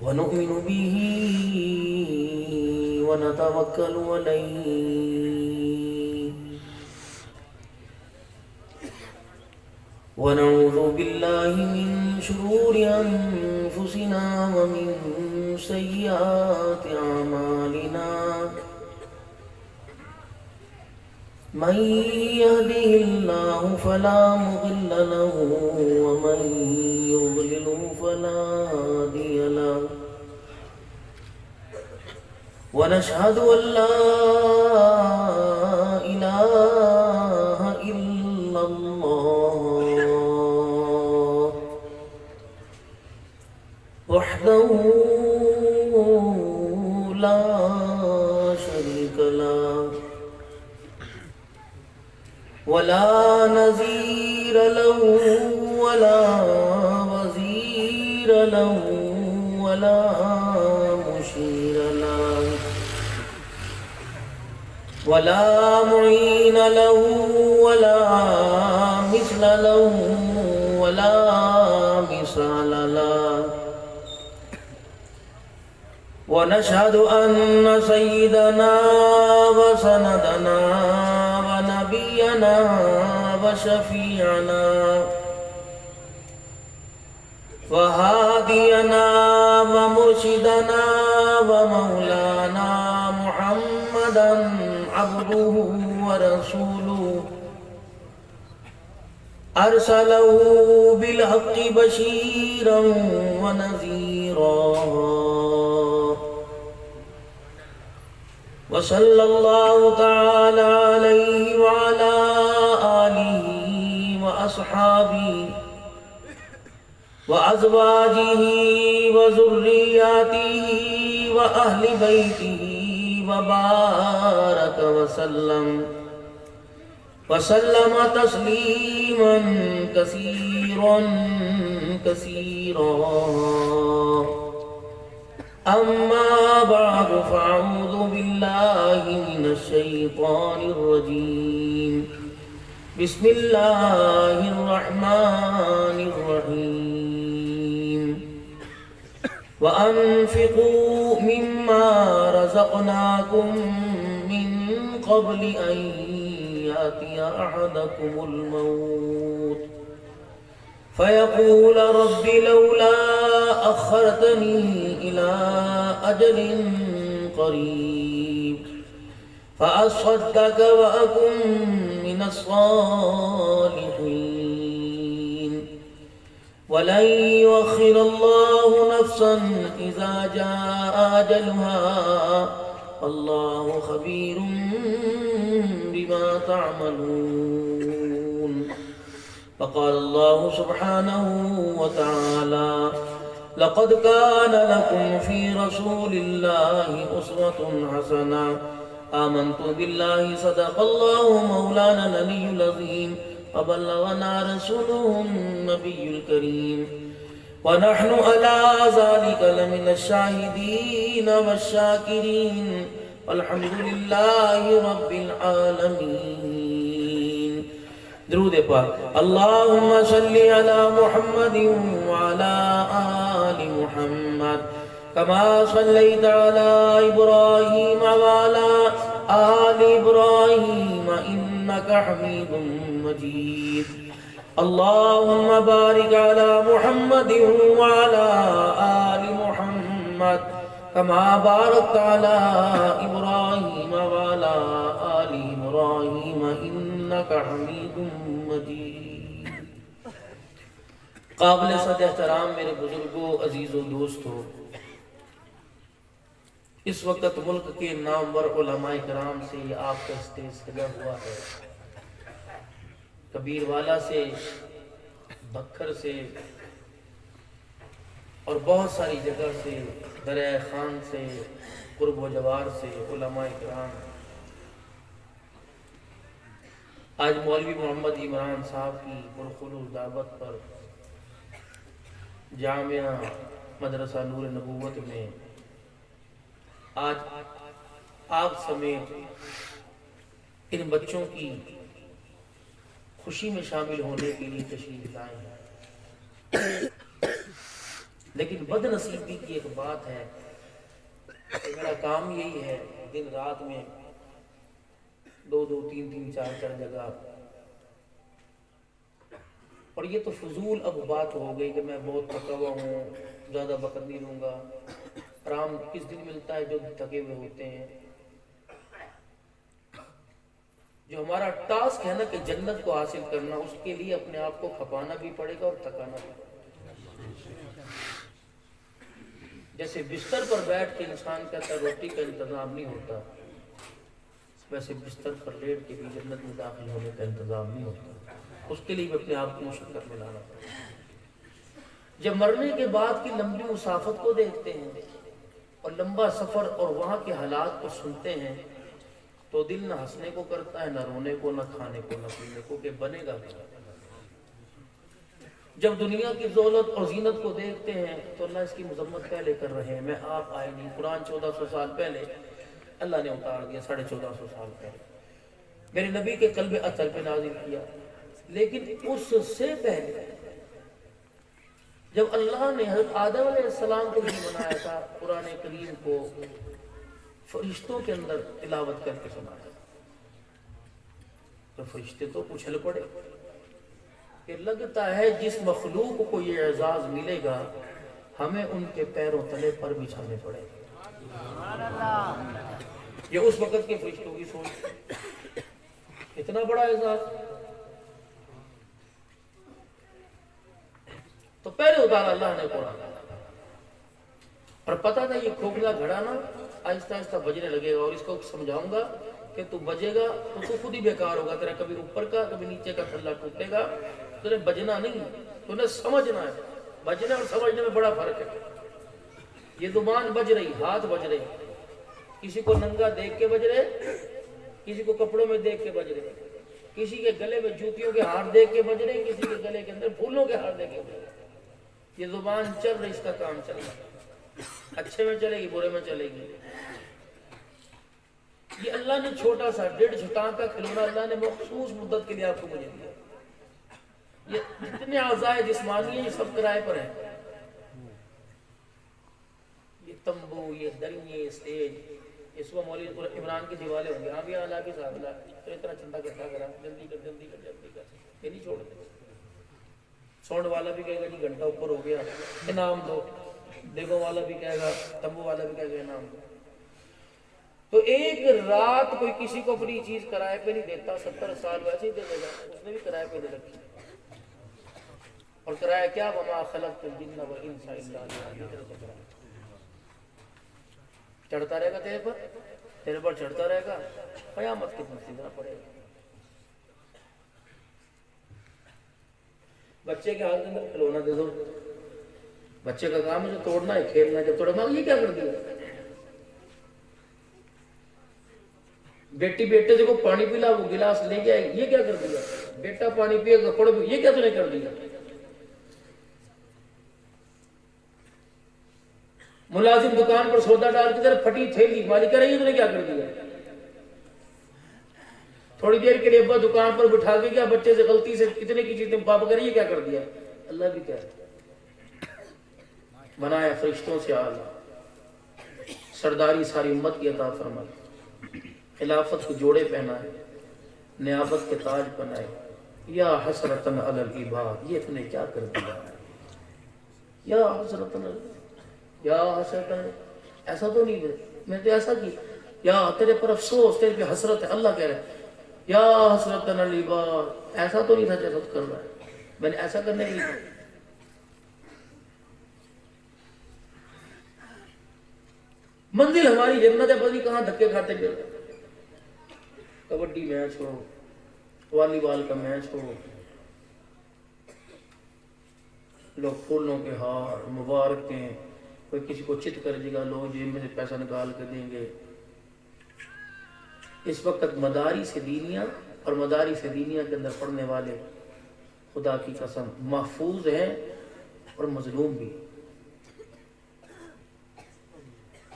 ونؤمن به ونتوكل عليه ونعوذ بالله من شرور أنفسنا ومن سيئات أعمالنا من يهده الله فلا مضل له ومن يضلل فلا هادي له ونشهد أن لا إله إلا الله وحده لا شريك له ولا نظير له ولا وزير له ولا مشير له ولا معين له ولا مثل له ولا مثال له ونشهد أن سيدنا وسندنا ونبينا وشفيعنا وهادينا ومرشدنا ومولانا محمدا عبده ورسوله أرسله بالحق بشيرا ونذيرا وصلى الله تعالى عليه وعلى آله وأصحابه وأزواجه وذرياته وأهل بيته وبارك وسلم تسليما كثيرا كثيرا أما بعد فأعوذ بالله من الشيطان الرجيم بسم الله الرحمن الرحيم وأنفقوا مما رزقناكم من قبل أن يأتي أحدكم الموت فيقول رب لولا أخرتني إلى أجل قريب فأصدق وأكن من الصالحين ولن يؤخر الله نفسا إذا جاء أجلها الله خبير بما تعملون فقال الله سبحانه وتعالى لقد كان لكم في رسول الله أسوة حسنة آمنت بالله صدق الله مولانا العلي العظيم وبلغنا رسوله النبي الكريم ونحن على ذلك لمن الشاهدين والشاكرين والحمد لله رب العالمين. درود پاک. اللهم صل على محمد وعلى آل محمد كما صليت على إبراهيم وعلى آل إبراهيم إنك حميد مجيد. اللهم بارك على محمد وعلى آل محمد كما باركت على إبراهيم وعلى آل إبراهيم إنك حميد مجيد. قابل صد احترام میرے بزرگوں، عزیز و دوستوں، اس وقت ملک کے نامور علماء کرام سے آپ کا اسٹیج سجا ہوا ہے. کبیر والا سے، بکھر سے اور بہت ساری جگہ سے، دریا خان سے، قرب و جوار سے علماء کرام. آج مولوی محمد عمران صاحب کی پرخلوص دعوت پر جامعہ مدرسہ نور نبوت میں آج آپ سمیت ان بچوں کی خوشی میں شامل ہونے کے لیے تشریف لائے ہیں. لیکن بد نصیبی کی ایک بات ہے کہ میرا کام یہی ہے دن رات میں 2-2 3-3 4-4 جگہ، اور یہ تو فضول اب بات ہو گئی کہ میں بہت تھکا ہوا ہوں، زیادہ وقت نہیں لوں گا۔ آرام کس دن ملتا ہے جو تھکے ہوئے ہوتے ہیں۔ جو ہمارا ٹاسک ہے نا کہ جنت کو حاصل کرنا، اس کے لیے اپنے آپ کو کھپانا بھی پڑے گا اور تھکانا بھی پڑے گا۔ جیسے بستر پر بیٹھ کے انسان کہتا ہے روٹی کا انتظام نہیں ہوتا، ویسے بستر پر لیٹ کے بھی جنت میں داخل ہونے کا انتظام نہیں ہوتا، اس کے لیے بھی اپنے آپ کو مشقت میں لانا پڑتا ہے۔ جب مرنے کے بعد کی لمبی مسافت کو دیکھتے ہیں اور لمبا سفر اور وہاں کے حالات کو سنتے ہیں تو دل نہ ہنسنے کو کرتا ہے، نہ رونے کو، نہ کھانے کو، نہ پینے کو، کہ بنے گا کیا۔ جب دنیا کی دولت اور زینت کو دیکھتے ہیں تو اللہ اس کی مذمت پہلے کر رہے ہیں۔ میں آپ آئے نہیں، قرآن 1400 سال پہلے اللہ نے اتار دیا، 1450 سال پہلے میرے نبی کے قلب اطہر پہ نازل کیا۔ لیکن اس سے پہلے جب اللہ نے حضرت آدم علیہ السلام کو بھی بنایا تھا، قرآن کریم کو فرشتوں کے اندر تلاوت کر کے سنایا تو فرشتے تو اچھل پڑے کہ لگتا ہے جس مخلوق کو یہ اعزاز ملے گا ہمیں ان کے پیروں تلے پر بچھانے پڑے گا۔ یہ اس وقت کے فرشتوں کی سوچ، اتنا بڑا اعزاز۔ تو پہلے اتارا اللہ نے قرآن، اور پتا تھا یہ کھوکھلا گھڑا نا آہستہ آہستہ بجنے لگے گا، اور اس کو سمجھاؤں گا کہ تو بجے گا تو خود ہی بیکار ہوگا، تیرا کبھی اوپر کا کبھی نیچے کا تھلا ٹوٹے گا، تیرے بجنا نہیں، تمہیں سمجھنا ہے۔ بجنے اور سمجھنے میں بڑا فرق ہے۔ یہ زبان بج رہی، ہاتھ بج رہے، کسی کو ننگا دیکھ کے بج رہے، کسی کو کپڑوں میں دیکھ کے بج رہے، کسی کے گلے میں جوتیوں کے ہار دیکھ کے بج رہے، کسی کے گلے کے اندر پھولوں کے ہار دیکھ کے بج رہے۔ یہ زبان چل رہی، اس کا کام چل رہا، اچھے میں چلے گی برے میں چلے گی۔ یہ اللہ نے چھوٹا سا 1.5 چھٹان کا کھلونا اللہ نے مخصوص مدت کے لیے آپ کو مجھے دیا۔ یہ جتنے اعضاء جسمانی ہیں یہ سب کرائے پر ہیں۔ یہ تمبو، یہ دریں، اسٹیج، اس کو مولوی عمران کے دیوالے ہوں گے، ہاں بھی اللہ کے صاحب اللہ تو اتنا چندہ کرتا کرا، جلدی کر جلدی کر جلدی کر، یہ نہیں چھوڑتے۔ ساؤنڈ والا بھی کہے گا جی گھنٹہ اوپر ہو گیا انعام دو، دیگو والا بھی کہے گا، تمبو والا بھی کہے گا انعام دو۔ تو ایک رات کوئی کسی کو اپنی چیز کرائے پہ نہیں دیتا، 70 سال ویسے ہی دے دے گا، اس نے بھی کرائے پہ دے رکھی۔ اور کرایہ کیا؟ وما خلقت الجن والانس الا ليعبدون۔ چڑھتا رہے گا تیرے پر چڑھتا رہے گا، قیامت کے دن سیدھا پڑے گا۔ بچے کے ہاتھ میں کھلونا دے دو، بچے کا کام ہے جو توڑنا ہے، کھیلنا ہے، جب توڑا ماں یہ کیا کر دیا؟ بیٹی بیٹے سے کو پانی پلا، وہ گلاس لے کے آئے، یہ کیا کر دیا؟ بیٹا پانی پیے گا، پڑ بھی، یہ کیا تو نے کر دیا؟ ملازم دکان پر سودا ڈال کی طرف پھٹی تھیلی، مالک کہہ رہی ہے تو نے کیا کر دیا؟ تھوڑی دیر کے لیے ابا دکان پر بٹھا کے کیا بچے سے غلطی سے کتنے کی چیزیں پاپ کر، یہ کیا کر دیا؟ اللہ بھی کہہ رہا ہے بنایا فرشتوں سے اعلیٰ، سرداری ساری امت کی عطا فرمائے، خلافت کو جوڑے پہنائے، نیابت کے تاج بنائے۔ یا حسرتن علی العباد، یہ تم نے کیا کر دیا؟ یا حسرتن، یا حسرتن، ایسا تو نہیں ہے میں تو ایسا کی، یا تیرے پر افسوس، تیرے پہ حسرت ہے۔ اللہ کہہ رہے ہیں یا حسرتن علی العباد، ایسا تو نہیں تھا جیسا تو کر رہا ہے، میں نے ایسا کرنے نہیں تھا۔ منزل ہماری جنت ہے، پتہ نہیں کہاں دھکے کھاتے پھر، کبڈی میچ ہو، والی بال کا میچ ہو، لوگ پھولوں کے ہار، مبارکیں، کوئی کسی کو چت کر دے گا، لوگ جیب میں سے پیسہ نکال کے دیں گے۔ اس وقت مدارس دینیہ اور مدارس دینیہ کے اندر پڑھنے والے خدا کی قسم محفوظ ہیں اور مظلوم بھی۔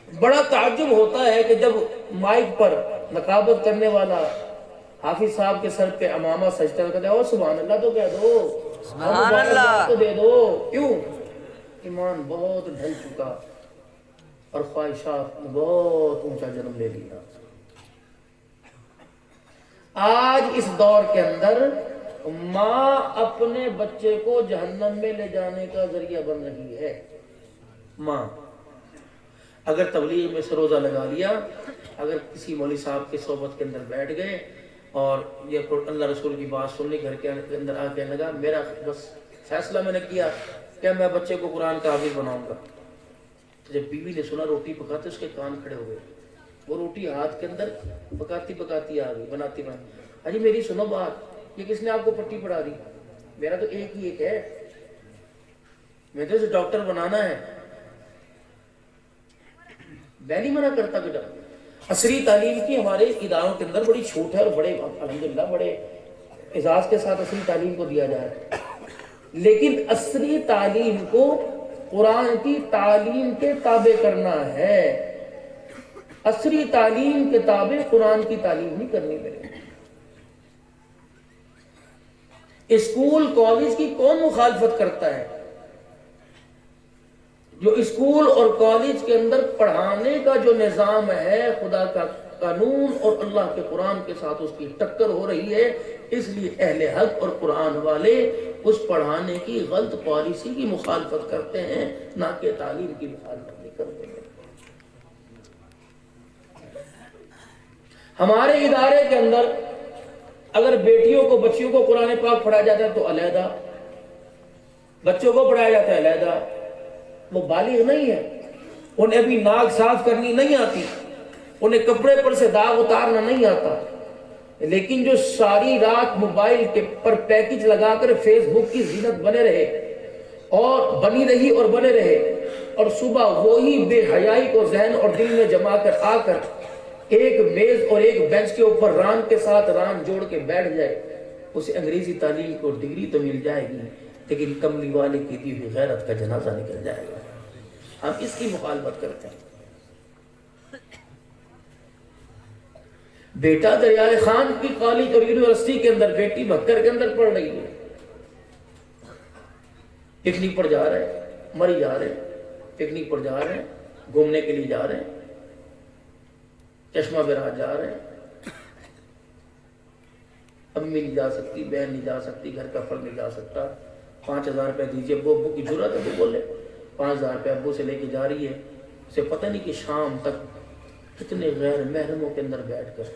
بڑا تعجب ہوتا ہے کہ جب مائک پر نقابت کرنے والا حافظ صاحب کے سر پہ امامہ سجدہ کرتے ہیں، اور سبحان اللہ تو کہہ دو، سبحان اللہ تو دے دو۔ کیوں؟ ایمان بہت ڈھل چکا اور خواہشات نے بہت اونچا جنم لے لیا. آج اس دور کے اندر ماں اپنے بچے کو جہنم میں لے جانے کا ذریعہ بن رہی ہے. ماں اگر تبلیغ میں سے روزہ لگا لیا, اگر کسی مولوی صاحب کی صحبت کے اندر بیٹھ گئے اور یہ اللہ رسول کی بات سن لی, گھر کے اندر آ کے لگا میرا بس فیصلہ میں نے کیا کہ میں بچے کو قرآن کا حافظ بناؤں گا. جب بیوی نے سنا روٹی پکاتے اس کے کان کھڑے ہو گئے. وہ روٹی ہاتھ کے اندر پکاتی پکاتی آ گئی, بناتی بناتی, اجی میری سنو بات, یہ کس نے آپ کو پٹی پڑھا دی؟ میرا تو ایک ہی ایک ہے, میں تو اسے ڈاکٹر بنانا ہے. میں نہیں منع کرتا بیٹا, عصری تعلیم کی ہمارے اداروں کے اندر بڑی چھوٹ ہے اور بڑے الحمدللہ بڑے اعزاز کے ساتھ عصری تعلیم کو دیا جا رہا ہے, لیکن عصری تعلیم کو قرآن کی تعلیم کے تابع کرنا ہے. عصری تعلیم کے تابع قرآن کی تعلیم نہیں کرنی میرے. اسکول کالج کی کون مخالفت کرتا ہے؟ جو اسکول اور کالج کے اندر پڑھانے کا جو نظام ہے, خدا کا قانون اور اللہ کے قرآن کے ساتھ اس کی ٹکر ہو رہی ہے, اس لیے اہل حق اور قرآن والے اس پڑھانے کی غلط پالیسی کی مخالفت کرتے ہیں, نہ کہ تعلیم کی مخالفت نہیں کرتے ہیں. ہمارے ادارے کے اندر اگر بیٹیوں کو بچیوں کو قرآن پاک پڑھایا جاتا ہے تو علیحدہ, بچوں کو پڑھایا جاتا ہے علیحدہ. وہ بالغ نہیں ہے, انہیں ابھی ناک صاف کرنی نہیں آتی, انہیں کپڑے پر سے داغ اتارنا نہیں آتا, لیکن جو ساری رات موبائل کے پر پیکج لگا کر فیس بک کی زینت بنے رہے اور بنی رہی اور بنے رہے, اور صبح وہی بے حیائی کو ذہن اور دل میں جما کر آ کر ایک میز اور ایک بینچ کے اوپر ران کے ساتھ ران جوڑ کے بیٹھ جائے, اسے انگریزی تعلیم کو ڈگری تو مل جائے گی, لیکن کملی والے کی دی ہوئی غیرت کا جنازہ نکل جائے گا. ہم اس کی مخالفت کرتے ہیں. بیٹا دریائے خان کی کالج اور یونیورسٹی کے اندر, بیٹی بھکر کے اندر پڑھ رہی ہے, پکنک پر جا رہے ہیں, مری جا رہے ہیں, پکنک پر جا رہے ہیں, گھومنے کے لیے جا رہے ہیں, چشمہ براج جا رہے ہیں, امی نہیں جا سکتی, بہن نہیں جا سکتی, گھر کا فرد نہیں جا سکتا. 5,000 روپے دیجیے, ابو کی ضرورت ہے, وہ بولے 5,000 روپے ابو سے لے کے جا رہی ہے. اسے پتہ نہیں کہ شام تک کتنے غیر محرموں کے اندر بیٹھ کر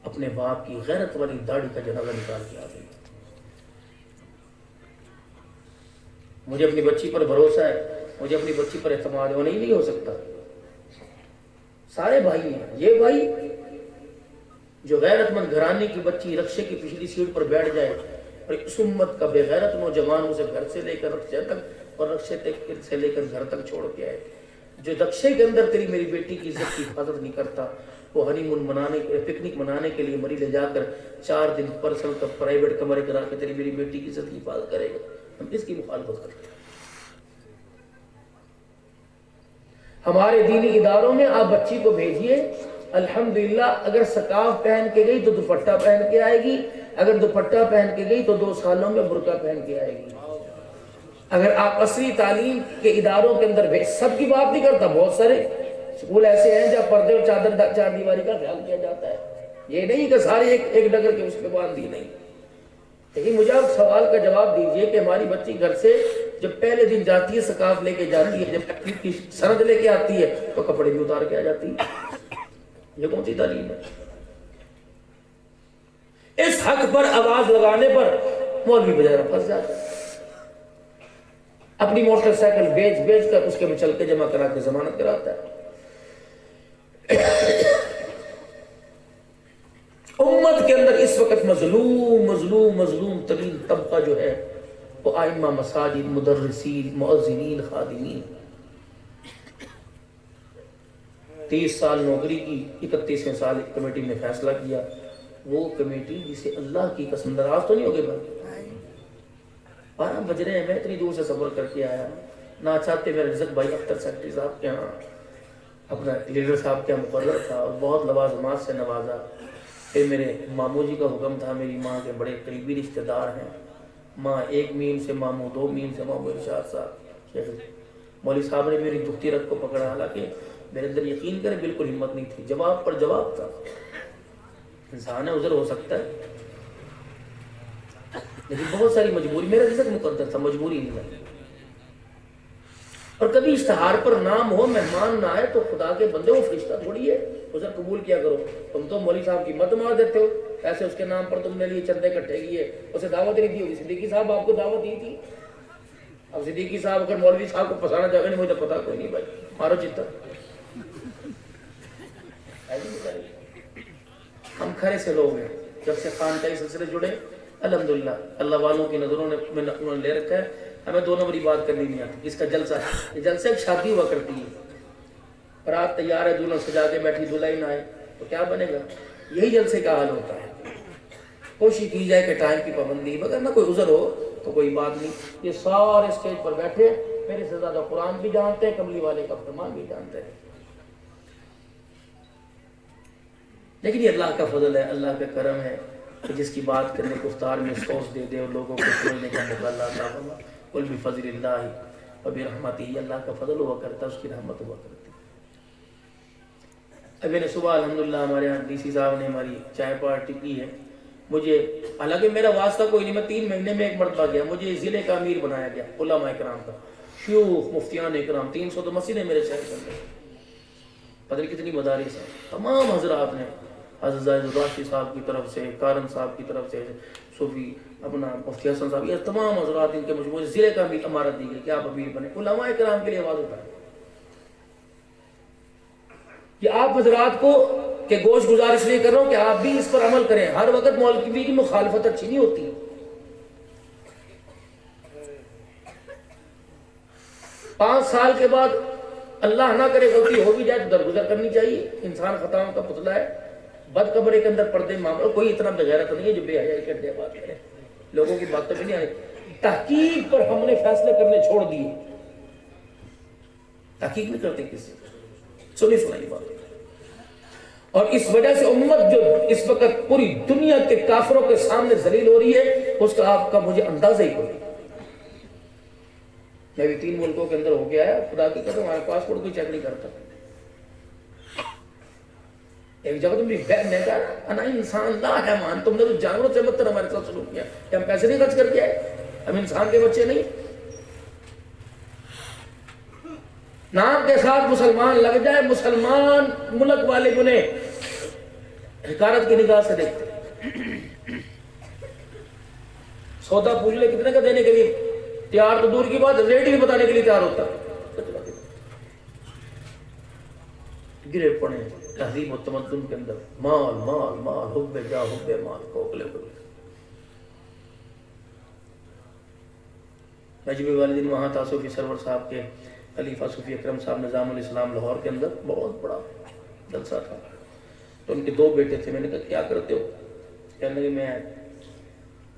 اپنے باپ کی غیرت والی داڑھی کا جنازہ نکال کے آ گئی. مجھے اپنی بچی پر بھروسہ ہے, مجھے اپنی بچی پر اعتماد ہونا ہی نہیں ہو سکتا. سارے بھائی ہیں, یہ بھائی جو غیرت مند گھرانے کی بچی رکشے کی پچھلی سیٹ پر بیٹھ جائے اور اس امت کا بے غیرت نوجوان اسے گھر سے لے کر رکشے تک اور رکشے سے لے کر گھر تک چھوڑ کے آئے, جو رکشے کے اندر تیری میری بیٹی کی عزت کی حفاظت نہیں کرتا, وہ ہنی مون منانے پکنک منانے کے لیے مری لے جا کر 4 دن پرسنل کا پرائیویٹ کمرے کرا کے تیری میری بیٹی کی عزت کی حفاظت کرے گا. ہم اس کی مخالفت کرتے ہیں. ہمارے دینی اداروں میں آپ بچی کو بھیجیے, الحمدللہ اگر سکاف پہن کے گئی تو دوپٹہ پہن کے آئے گی, اگر دوپٹہ پہن کے گئی تو 2 سالوں میں برقع پہن کے آئے گی. اگر آپ عصری تعلیم کے اداروں کے اندر سب کی بات نہیں کرتا, بہت سارے اسکول ایسے ہیں جہاں پردے اور چار دیواری کا خیال کیا جاتا ہے. یہ نہیں کہ سارے ایک ڈگر کے اس پہ باندھ دی, نہیں. لیکن مجھے آپ سوال کا جواب دیجئے کہ ہماری بچی گھر سے جب پہلے دن جاتی ہے سکاف لے کے جاتی ہے, جب تقریب کی سند لے کے آتی ہے تو کپڑے بھی اتار کے آ جاتی ہے. یہ کون سی تعلیم ہے؟ اس حق پر آواز لگانے پر مولوی بجائے پھنس جاتا ہے. اپنی موٹر سائیکل بیچ کر اس کے چل کے جمع کرا کے ضمانت کراتا ہے. امت کے اندر اس وقت مظلوم ترین طبقہ جو ہے وہ ائمہ مساجد, مدرسین, مؤذنین, خادمین. 30 سال نوکری کی, 31ویں سال ایک کمیٹی نے فیصلہ کیا, وہ کمیٹی جسے اللہ کی قسم ناراض تو نہیں ہوگے بھائی, 12 بج رہے ہیں, میں اتنی دور سے سفر کر کے آیا, نہ چاہتے میرے رزق بھائی اختر سیکٹری صاحب کے یہاں اپنا لیڈر صاحب کے یہاں مقرر تھا اور بہت لوازمات سے نوازا. پھر میرے ماموں جی کا حکم تھا, میری ماں کے بڑے قریبی رشتہ دار ہیں, ماں 1 میل سے ماموں, 2 میل سے ماموں ارشاد صاحب, مولوی صاحب نے میری دکھتی رت کو پکڑا، حالانکہ میرے اندر یقین کرے بالکل ہمت نہیں تھی، جواب پر جواب تھا. انسان ہے، عذر ہو سکتا ہے، لیکن بہت ساری مجبوری، میرا رزق مقدر تھا، مجبوری نہیں ہے. اور کبھی اشتہار پر نام ہو، مہمان نہ آئے تو خدا کے بندے، وہ فرشتہ تھوڑی ہے، عذر قبول کیا کرو. تم تو مولوی صاحب کی مت مار دیتے ہو، ایسے اس کے نام پر تم نے لیے چندے اکٹھے کیے، اسے دعوت نہیں دی ہوگی. صدیقی صاحب آپ کو دعوت دی تھی. اب صدیقی صاحب اگر مولوی صاحب کو پھنسانا چاہے نہیں، مجھے پتا کوئی نہیں بھائی، مارو چتا. ہم کھڑے سے لوگ ہیں، جب سے خانقاہی سلسلے جڑے الحمدللہ اللہ والوں کی نظروں نے انہوں نے لے رکھا ہے. ہمیں دو نمبری بات کرنی نہیں آتی. اس کا جلسہ ہے، یہ جلسہ ایک شادی ہوا کرتی ہے، رات تیار ہے، دلہن سجا کے بیٹھی، دلہا ہی نہ آئے تو کیا بنے گا. یہی جلسے کا حال ہوتا ہے. کوشش کی جائے کہ ٹائم کی پابندی، مگر نہ کوئی عذر ہو تو کوئی بات نہیں. یہ سارے اسٹیج پر بیٹھے میرے سے زیادہ قرآن بھی جانتے ہیں، کملی والے کا فرمان بھی جانتے ہیں. لیکن یہ اللہ کا فضل ہے، اللہ کا کرم ہے کہ جس کی بات کرنے گفتار میں سوچ دے دے اور لوگوں کو سمجھنے کا موقع اللہ تعالیٰ. قل بفضل اللہ وبرحمتہ، اللہ کا فضل ہوا کرتا ہے، اس کی رحمت ہوا کرتی. اب میں نے صبح الحمدللہ ہمارے یہاں ڈی سی صاحب نے ہماری چائے پارٹی کی ہے. مجھے حالانکہ میرا واسطہ کوئی نہیں، میں 3 مہینے میں ایک مرتبہ گیا، مجھے ضلع کا امیر بنایا گیا علماء کرام کا، شیوخ مفتیان اکرام، 300 تو مسجد ہے میرے شہر کے اندر، پتہ نہیں کتنی مدارس ہیں. تمام حضرات نے، حضرت زاہد راشد صاحب کی طرف سے، کارن صاحب کی طرف سے، صوفی اپنا مفتی حسن صاحب، یہ تمام حضرات ان کے مجموعے ضلع کا امیر امارت دی گئی کہ آپ امیر بنے. علماء کرام کے لیے آواز اٹھائیں کہ آپ حضرات کو کہ گوش گزار اس لیے کر رہا ہوں کہ آپ بھی اس پر عمل کریں. ہر وقت مولوی کی مخالفت اچھی نہیں ہوتی. 5 سال کے بعد اللہ نہ کرے غلطی ہو بھی جائے تو درگزر کرنی چاہیے. انسان خطاؤں کا پتلا ہے. بد کمرے کے اندر پردے معاملہ، کوئی اتنا بغیرت نہیں ہے جو بے حیائی کرتے بات کرے. لوگوں کی بات تو بھی نہیں آ رہی. تحقیق پر ہم نے فیصلے کرنے چھوڑ دیے. تحقیق نہیں کرتے کسی سنائی بات. اور اس وجہ سے امت جو اس وقت پوری دنیا کے کافروں کے سامنے ذلیل ہو رہی ہے، اس کا آپ کا مجھے اندازہ ہی کوئی. میں بھی 3 ملکوں کے اندر ہو گیا ہے، خدا کی قسم ہمارا پاسپورٹ کوئی چیک نہیں کرتا. ایک جگہ تم نے کہا انا انسان لا ہے مان، تم نے تو جانوروں سے بدتر ہمارے ساتھ سلوک کیا کہ ہم پیسے نہیں خرچ کر کے آئے، ہم انسان کے بچے نہیں. نام کے ساتھ مسلمان لگ جائے، مسلمان ملک والے انہیں حقارت کی نگاہ سے دیکھتے. سودا پوچھ لے کتنے کا دینے کے لیے تیار تو دور کی بات، ریٹ ہی بتانے کے لیے تیار ہوتا. گرے پڑے تہذیب و تمدن کے اندر، مال مال مال، حب جا حب مال کو اکلے ہوئے. نجمی والدین وہاں تھا صوفی سرور صاحب کے خلیفہ صوفی اکرم صاحب نظام الاسلام لاہور کے اندر، بہت بڑا جلسہ تھا. تو ان کے 2 بیٹے تھے. میں نے کہا کیا کرتے ہو؟ کہنے لگے میں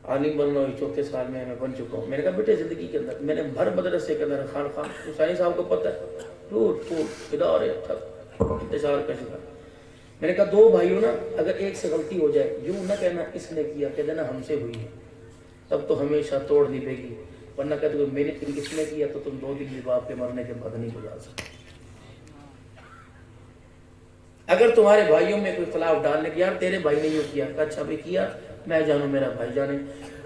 عالم بن رہا ہوں، 4تھے سال میں بن چکا ہوں. میں نے کہا بیٹے زندگی کے اندر میں نے بھر مدرسے کے اندر خان حسینی صاحب کو پتہ ہے، ٹوٹ ٹوٹ ادارے انتشار کا شکار. میں نے کہا 2 بھائیوں نا، اگر ایک سے غلطی ہو جائے یوں نہ کہنا اس نے کیا، کہہ دینا ہم سے ہوئی ہے، تب تو ہمیشہ توڑ نہیں دے گی. ورنہ کہتے ہو میں نے کس نے کیا تو تم 2 دن بھی باپ کے مرنے کے بعد نہیں گزار سکتے. اگر تمہارے بھائیوں میں کوئی خلاف ڈالنے کی، یار تیرے بھائی نے یہ کیا، اچھا بھی کیا، میں جانوں میرا بھائی جانے.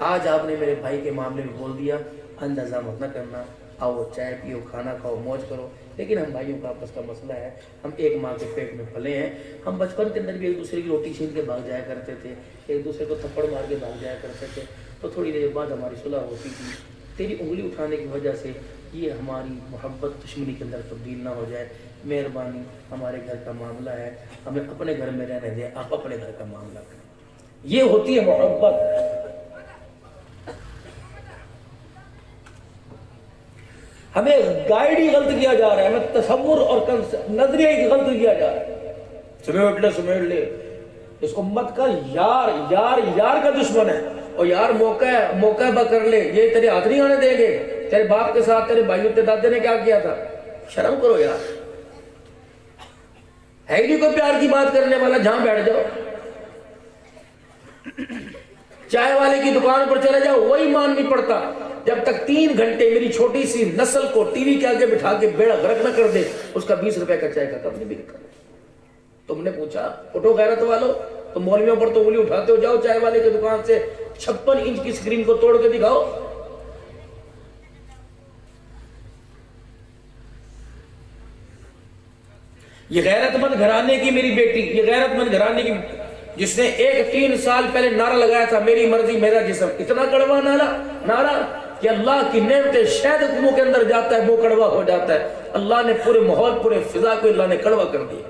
آج آپ نے میرے بھائی کے معاملے میں بول دیا، اندازہ مت نہ کرنا، آؤ چائے پیو، کھانا کھاؤ، موج کرو. لیکن ہم بھائیوں کا آپس کا مسئلہ ہے، ہم ایک ماں کے پیٹ میں پلے ہیں. ہم بچپن کے اندر بھی ایک دوسرے کی روٹی چھین کے بھاگ جایا کرتے تھے، ایک دوسرے کو تھپڑ مار کے بھاگ جایا کرتے تھے. تو تھوڑی دیر بعد ہماری صلح ہوتی تھی. تیری انگلی اٹھانے کی وجہ سے یہ ہماری محبت دشمنی کے اندر تبدیل نہ ہو جائے. مہربانی، ہمارے گھر کا معاملہ ہے، ہمیں اپنے گھر میں رہنے دیں، آپ اپنے گھر کا معاملہ کریں. یہ ہوتی ہے محبت. ہمیں گائیڈ ہی غلط کیا جا رہا ہے، ہمیں تصور اور نظریہ ہی غلط کیا جا رہا ہے. سمیٹ لے اس امت کا یار یار یار کا دشمن ہے. اور یار موقع کر لے، یہ تیرے ہاتھ نہیں آنے دیں گے. تیرے باپ کے ساتھ تیرے بھائیوں کے دادے نے کیا کیا تھا؟ شرم کرو یار. ہے ہی نہیں کوئی پیار کی بات کرنے والا، جہاں بیٹھ جاؤ. چائے والے کی دکان پر چلے جاؤ، وہی مان نہیں پڑتا. جب تک 3 گھنٹے میری چھوٹی سی نسل کو ٹی وی کے آگے بٹھا کے بیڑا غرق نہ کر دے اس کا 20 روپے کا چائے کا کپ نہیں بکتا. تم نے پوچھا اٹھو غیرت والو, تم مولویوں پر تو انگلی اٹھاتے ہو, جاؤ چائے والے کی دکان سے 56 انچ کی اسکرین کو توڑ کے دکھاؤ. یہ غیرت مند گھرانے کی میری بیٹی, یہ غیرت مند گھرانے کی جس نے 3 سال پہلے نعرہ لگایا تھا میری مرضی میرا جسم, اتنا کڑوا نعرہ کہ اللہ کی نعمت شہد منہ کے اندر جاتا ہے وہ کڑوا ہو جاتا ہے. اللہ نے پورے ماحول پورے فضا کو اللہ نے کڑوا کر دیا.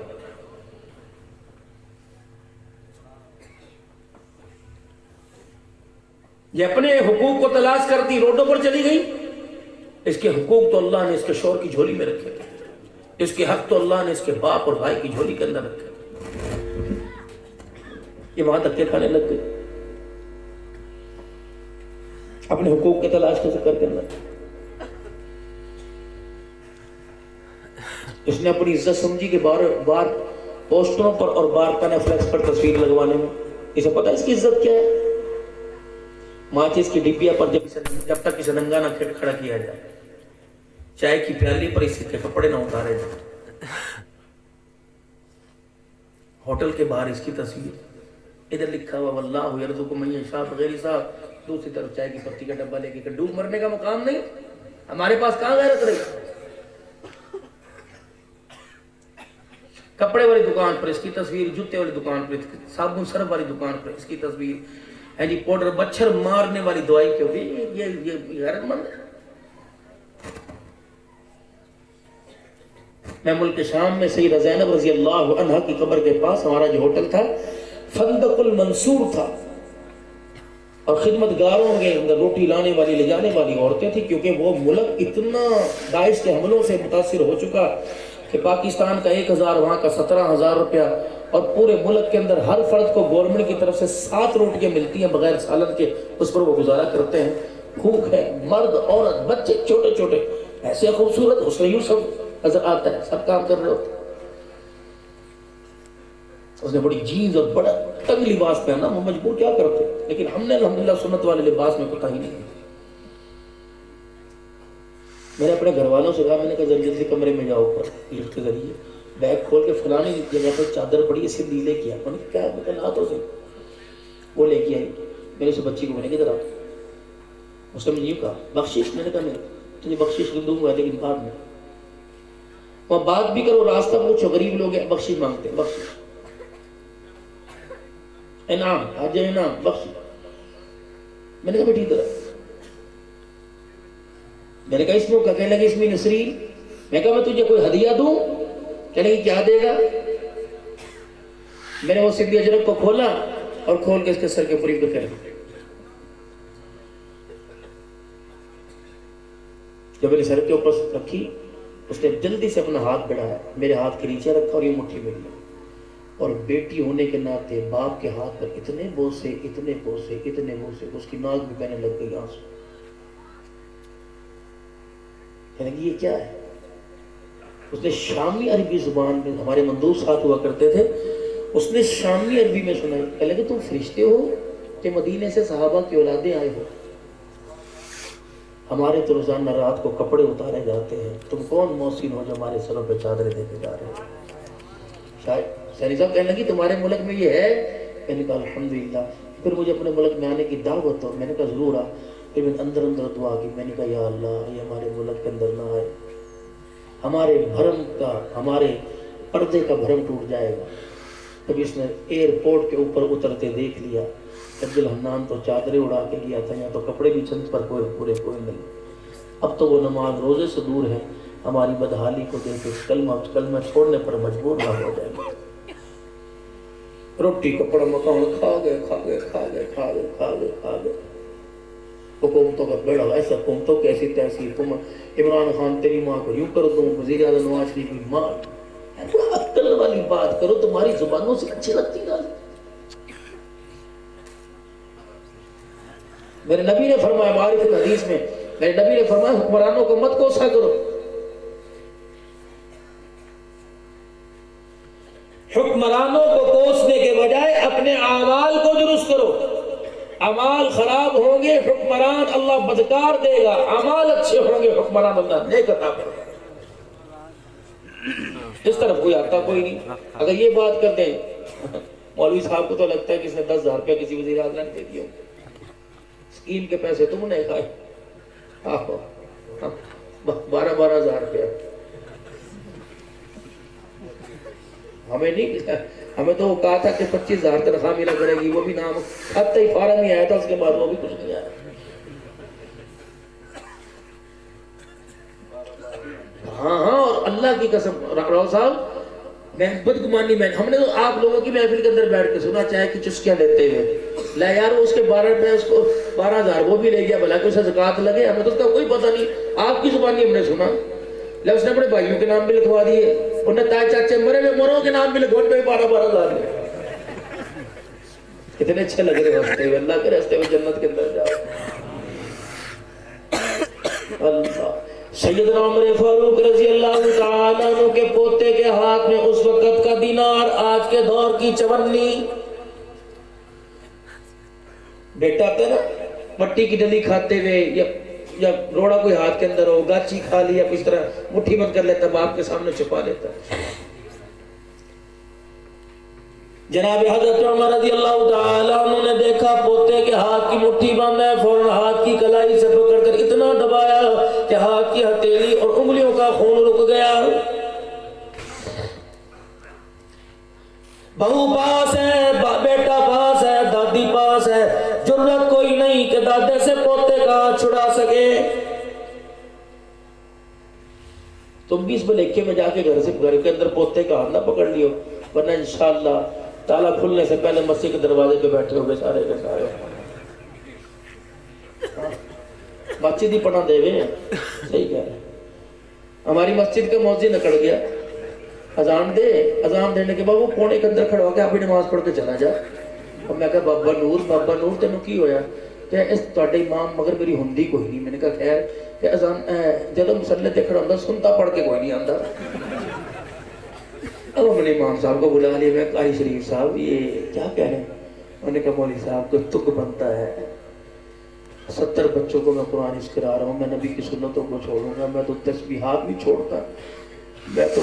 یہ اپنے حقوق کو تلاش کرتی روڈوں پر چلی گئی, اس کے حقوق تو اللہ نے اس کے شوہر کی جھولی میں رکھے, اس کے حق تو اللہ نے اس کے باپ اور بھائی کی جھولی کے اندر رکھے. یہ وہاں دھکے کھانے لگ گئے اپنے حقوق کی تلاش کے چکر کے اندر. اس نے اپنی عزت سمجھی کہ بار پوسٹروں پر اور بار پین فلیکس پر تصویر لگوانے میں اسے پتا اس کی عزت کیا ہے. ماچس کی ڈبیا پر جب تک اسے ننگا نہ کھڑا کیا جائے, چائے کی پیالی پر اس کے کپڑے نہ اتارے جائے, ہوٹل کے باہر اس کی تصویر, ادھر لکھا ہوا واللہ یرزق من یشاء بغیر حساب, دوسری طرف چائے کی پتی کا ڈبہ لے کے ڈوب مرنے کا مقام نہیں. ہمارے پاس کہاں غیرت رہی. کپڑے والی دکان پر اس کی تصویر, جوتے والی دکان پر, صابن سرف والی دکان پر اس کی تصویر ہے جی, پاؤڈر مچھر مارنے والی دوائی کیوں بھی, یہ غیرت مند ہے. میں ملک شام میں سیدہ زینب رضی اللہ عنہا کی قبر کے پاس ہمارا جو ہوٹل تھا فندق المنصور تھا, اور خدمت گاروں کے روٹی لانے والی لے جانے والی عورتیں تھیں, کیونکہ وہ ملک اتنا داعش کے حملوں سے متاثر ہو چکا کہ پاکستان کا 1000 وہاں کا 17,000 روپیہ, اور پورے ملک کے اندر ہر فرد کو گورنمنٹ کی طرف سے 7 روٹیاں ملتی ہیں بغیر سالن کے, اس پر وہ گزارا کرتے ہیں. بھوک ہے, مرد عورت بچے چھوٹے چھوٹے ایسے خوبصورت, اس نے یوں سب نظر آتا ہے سب کام کر رہے ہوتے. اس نے بڑی جینز اور بڑا تنگ لباس پہنا, وہ مجبور کیا کرتے, لیکن ہم نے الحمدللہ سنت والے لباس میں کوتا ہی نہیں. میں نے اپنے گھر والوں سے کہا, میں نے کہا جلدی جلدی کمرے میں جاؤ اوپر لفٹ کے ذریعے, بیگ کھول کے فلانی جگہ پر چادر پڑی ہے سندھی لے کے آیا. میں نے کیا لا تو سے وہ لے کے آئی. میرے سے بچی کو میں نے کدھر آ, اس نے مجھے یوں کہا بخشش. میں نے کہا نہیں تجھے بخشش دوں گا لیکن بعد میں, وہاں بات بھی کرو راستہ پوچھو, غریب لوگ ہیں بخشش مانگتے ہیں, بخشش انعام آج انعام بخشش. میں نے کہا بیٹھی ادھر, میں نے کہا اس میں کہنے لگے اس میں نسرین. میں کہا میں تجھے کوئی ہدیہ دوں, کہنے لگی کیا دے گا. میں نے وہ سندھی اجرک کو کھولا اور کھول کے اس کے سر کے اوپر کر دیا. جب میرے سر کے اوپر رکھی اس نے جلدی سے اپنا ہاتھ بڑھایا, میرے ہاتھ کے نیچے رکھا اور یہ مٹھی میں لیا, اور بیٹی ہونے کے ناطے باپ کے ہاتھ پر اتنے بوسے اس کی ناک بھی بہنے لگ گئی آنسو. کہنے لگی یہ کیا ہے. اس نے شامی عربی زبان میں, ہمارے مندوب ساتھ ہوا کرتے تھے, اس نے شامی عربی میں سنائی. کہنے لگے تم فرشتے ہو کہ مدینے سے صحابہ کی اولادیں آئے ہو. ہمارے تو روزانہ رات کو کپڑے اتارے جاتے ہیں, تم کون محسن ہو جو ہمارے سروں پہ چادریں دے کے جا رہے ہیں. شاید سہری صاحب کہنے لگی تمہارے ملک میں یہ ہے. میں نے کہا الحمدللہ. پھر مجھے اپنے ملک میں آنے کی دعوت ہو, میں نے کہا ضرور آ. پھر میں اندر دعا کی, میں نے کہا یا اللہ یہ ہمارے ملک کے اندر نہ آئے, ہمارے پردے کا بھرم ٹوٹ جائے گا. کبھی اس نے ایئرپورٹ کے اوپر اترتے دیکھ لیا, عبد الحنان تو چادریں اڑا کے لیا تھا, یہاں تو کپڑے بھی چند پر پورے نہیں. اب تو وہ نماز روزے سے دور ہے, ہماری بدحالی کو دیکھ کے کلمہ چھوڑنے پر مجبور نہ ہو جائے گا. روٹی کپڑا مکان کھا گئے. حکومتوں کا بیڑا ایسا, حکومتوں کی ایسی تیسی. تم عمران خان تیری ماں کو یوں کر دوں, وزیر اعظم نواز شریف کی ماں. عقل والی بات کرو, تمہاری زبانوں سے اچھی لگتی ہے. میرے نبی نے فرمایا معارف الحدیث میں, میرے نبی نے فرمایا حکمرانوں کو مت کوسا کرو. حکمرانوں کو کوسنے کے بجائے اپنے اعمال کو درست کرو. اعمال خراب ہوں گے حکمران اللہ بدکار دے گا، اعمال اچھے ہوں گے حکمران اللہ نیک عطا کرے گا۔ اس طرف کوئی آتا کوئی نہیں۔ اگر یہ بات کر دیں مولوی صاحب کو تو لگتا ہے کہ اس نے 10,000 روپیہ کسی وزیر اعظم نے دے دیا، اسکیم کے پیسے تم نے کھائے، 12,000 روپیہ ہمیں نہیں، ہمیں تو وہ کہا تھا کہ 25,000 تنخواہ ملا کرے گی، وہ بھی نام حتی ہی فارم ہی آیا تھا، اس کے بعد وہ بھی کچھ نہیں آیا۔ ہاں اور اللہ کی قسم راؤ صاحب میں بدگمانی میں ہم نے تو آپ لوگوں کی محفل کے اندر بیٹھ کے سنا چاہے کہ چسکیاں لیتے ہوئے لے یار اس کے 12 روپے اس کو 12,000 وہ بھی لے گیا بھلا کہ اسے زکوٰۃ لگے، ہمیں تو اس کا کوئی پتہ نہیں، آپ کی زبانی ہم نے سنا۔ لے اس نے اپنے بھائیوں کے نام بھی لکھوا دیے، انہوں نے تائے چاچے مرے میں مروں کے نام بھی لکھوا پہ 12,000 کتنے اچھے لگ رہے ہستے ہوئے، اللہ کے راستے میں جنت کے اندر جاؤ۔ اللہ سیدنا عمر فاروق رضی اللہ تعالیٰ عنہ کے پوتے کے ہاتھ میں اس وقت کا دینار، آج کے دور کی 54، بیٹا آتا نا مٹی کی ڈلی کھاتے ہوئے یا روڑا کوئی ہاتھ کے اندر ہو، گاچی کھا لیا اس طرح مٹھی بند کر لیتا، باپ کے سامنے چھپا لیتا۔ جناب حضرت عمر رضی اللہ تعالیٰ عنہ نے دیکھا پوتے کے ہاتھ کی مٹھی بند ہے، فوراً ہاتھ کی کلائی سے پکڑ کر اتنا دبایا کہ ہاتھ کی ہتھیلی اور انگلیوں کا خون رک گیا۔ بہو پاس ہے، بیٹا پاس ہے، دادی پاس ہے، جرت کوئی نہیں کہ دادے سے پوتے کا ہاتھ چھڑا سکے۔ تم بھی اس ملیکے میں جا کے گھر کے اندر پوتے کا ہاتھ نہ پکڑ لیو، ورنہ انشاءاللہ تالا کھلنے سے پہلے مسجد کے دروازے پہ بیٹھے ہوئے سارے کے سارے مسجد ہی پڑھا دے ہوئے ہیں۔ صحیح کہہ رہے ہیں، ہماری مسجد کا مؤذن اکڑ گیا، اذان دے، اذان دینے کے بعد وہ کونے کے اندر کھڑا ہو کے آپ نماز پڑھ کے چلا جا۔ اور میں کہا بابا نور تینوں کی ہویا کہ اس تواڈے امام مگر میری ہندی کوئی نہیں۔ میں نے کہا خیر کہ اذان جدو مسلے تے کھڑا ہوندا سنتا پڑھ کے کوئی نہیں آندا۔ اب ہم نے امام صاحب کو بلا لیا، میں قاری شریف صاحب یہ کیا کہہ رہے ہیں؟ انہوں نے کہا مولوی صاحب کو تک بنتا ہے، 70 بچوں کو میں قرآن اس کرا رہا ہوں، میں نبی کی سنتوں کو چھوڑوں گا، میں تو تسبیحات نہیں چھوڑتا، میں تو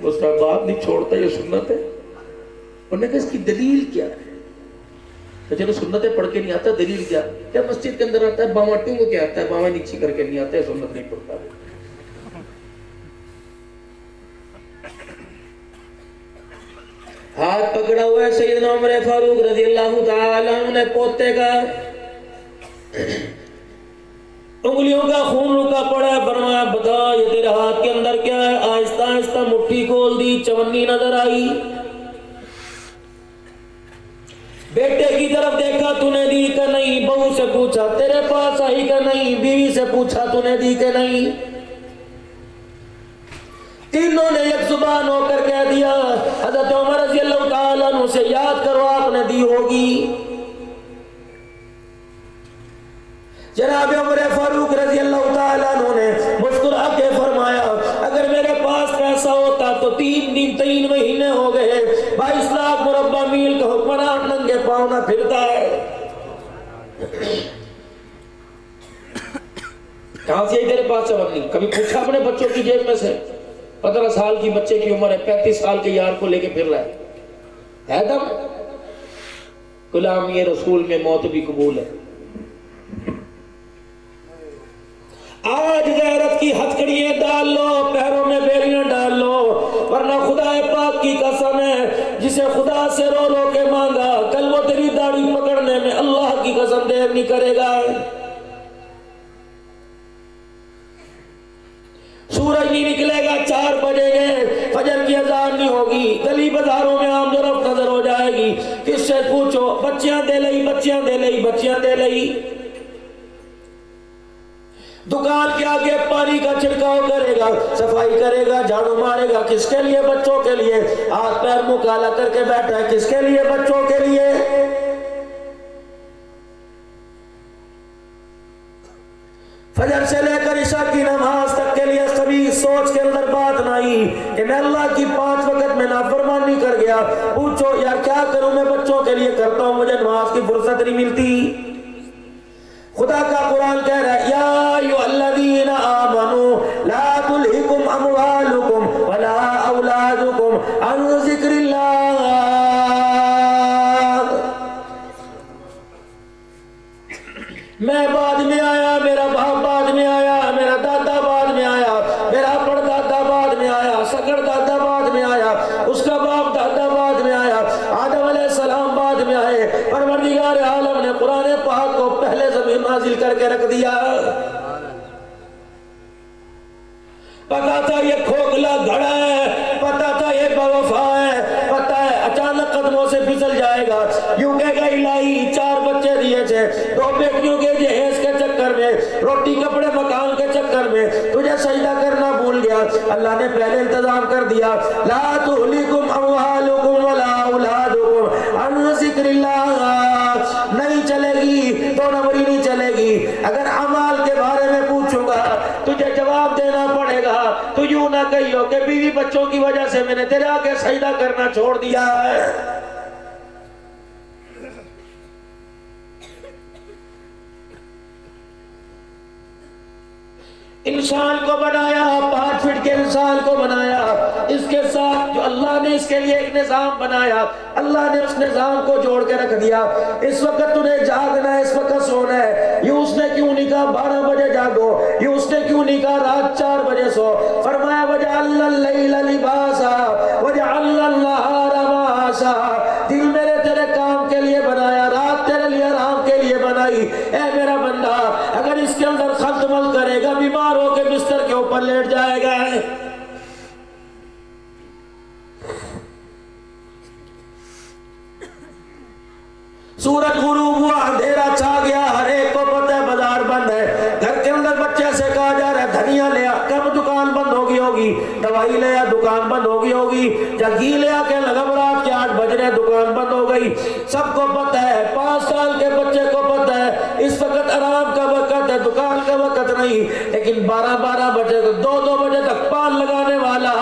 مستحبات نہیں چھوڑتا، یہ سنت ہے۔ انہوں نے کہا اس کی دلیل کیا ہے؟ چلو سنتیں پڑھ کے نہیں آتا، دلیل کیا؟ کیا مسجد کے اندر آتا ہے باواں ٹنگ کے آتا ہے، باواں نیچی کر کے نہیں آتا ہے، سنت نہیں پڑھتا۔ ہاتھ پکڑا ہوا ہے سیدنا عمر فاروق رضی اللہ تعالیٰ عنہ نے پوتے کا، انگلیوں کا خون رکا پڑا ہے، فرمایا بتا یہ تیرے ہاتھ کے اندر کیا ہے؟ آہستہ آہستہ مٹھی کھول دی، 54 نظر آئی۔ بیٹے کی طرف دیکھا، تو نے دی کہ نہیں؟ بہو سے پوچھا تیرے پاس آئی کہ نہیں؟ بیوی سے پوچھا تو نے دی کہ نہیں؟ تینوں نے ایک زبان ہو کر کہہ دیا حضرت عمر رضی اللہ تعالیٰ عنہ سے یاد کرو آپ نے دی ہوگی۔ جناب عمر فاروق رضی اللہ تعالیٰ عنہ نے مسکرا کے فرمایا اگر میرے پاس پیسہ ہوتا تو 3 مہینے ہو گئے 22 لاکھ مربع میل کا حکمران ننگے پاؤں نہ پھرتا ہے۔ کہاں سے تیرے پاس چور نہیں؟ کبھی پوچھا اپنے بچوں کی جیب میں سے؟ 15 سال کی بچے کی عمر ہے، 35 سال کے یار کو لے کے پھر رہا ہے دم؟ غلامی رسول میں موت بھی قبول ہے۔ آج غیرت کی ہتھکڑیاں ڈال لو، پیروں میں بیڑیاں ڈال لو، ورنہ خدا پاک کی قسم ہے جسے خدا سے رو رو کے مانگا کل وہ تیری داڑھی پکڑنے میں اللہ کی قسم دیر نہیں کرے گا۔ سورج نہیں نکلے گا، 4 بجے گے، فجر کی اذان نہیں ہوگی، گلی بازاروں میں عام و رفت نظر ہو جائے گی، کس سے پوچھو بچیاں دے لئی، بچیاں دے لئی، بچیاں دے لئی۔ دکان کے آگے پانی کا چھڑکاؤ کرے گا، صفائی کرے گا، جھاڑو مارے گا، کس کے لیے؟ بچوں کے لیے۔ ہاتھ پیر منہ کالا کر کے بیٹھا ہے، کس کے لیے؟ بچوں کے لیے۔ فجر سے لے کر عشاء کی نماز تک کے لیے کبھی سوچ کے اندر بات نہ آئی کہ میں اللہ کی 5 وقت میں نافرمانی کر گیا، پوچھو یار کیا کروں؟ میں بچوں کے لیے کرتا ہوں، مجھے نماز کی فرصت نہیں ملتی۔ خدا کا قرآن کہہ رہا ہے یا ایھا الذین آمنوا لا تلھکم اموالکم ولا اولادکم عن ذکر اللہ. میں بعد میں آیا، میرا باپ بعد میں آیا، میرا دادا بعد میں آیا، میرا پردادا بعد میں آیا، سگڑ دادا بعد میں آیا، اس کا باپ دادا بعد میں آیا، آدم علیہ السلام بعد میں آئے. پروردگار عالم نے قرآن پاک کو پہلے زمین نازل کر کے رکھ دیا. پتا تھا یہ کھوکھلا گھڑا ہے، پتا تھا یہ بے وفا ہے، پتا ہے اچانک قدموں سے پھسل جائے گا. یوں کہے گا الہی 4 بچے دیے تھے، 2 بیٹیوں کے جہیز کے چکر میں، روٹی کپڑے مکان کے چکر میں تجھے سجدہ کرنا بھول گیا. اللہ نے پہلے انتظام کر دیا. لا تہلکم اموالکم ولا اولادکم عن ذکر اللہ. نہیں چلے گی، 2 نمبری نہیں چلے گی. اگر اعمال کے بارے میں پوچھوں گا تجھے جواب دینا پڑے گا. تو یوں نہ کہیو کہ بیوی بچوں کی وجہ سے میں نے تیرے آگے سجدہ کرنا چھوڑ دیا ہے. انسان کو بنایا، 5 فٹ کے انسان کو بنایا، اس کے ساتھ جو اللہ نے اس کے لیے ایک نظام بنایا، اللہ نے اس نظام کو جوڑ کے رکھ دیا. اس وقت تمہیں جاگنا ہے، اس وقت سونا ہے. یہ اس نے کیوں نہیں کہا 12 بجے جاگو؟ یہ اس نے کیوں نہیں کہا رات 4 بجے سو؟ فرمایا وَجَعَلْنَا اللَّيْلَ لِبَاسًا وَجَعَلْنَا النَّهَارَ مَعَاشًا. دن میرے تیرے کام کے لیے بنایا، رات تیرے لیے آرام کے لیے بنائی. اے میرا بندہ اگر اس کے اندر خلط مل کرے گا، بیمار ہو کے بستر کے اوپر لیٹ جائے گا. سورج غروب ہوا، اندھیرا چھا گیا، ہر ایک کو پتہ ہے بازار بند ہے. گھر کے اندر بچے سے کہا جا رہا ہے دھنیا لے آ، کب دکان بند ہوگی. دوائی لے آ، دکان بند ہوگی. جب گھی لے آ کے لگا رات کے 8 بج رہے، دکان بند ہو گئی. سب کو پتہ ہے، 5 سال کے بچے کو پتہ ہے اس وقت آرام کا وقت ہے، دکان کا وقت نہیں. لیکن 12 بجے 2 بجے تک پان لگانے والا،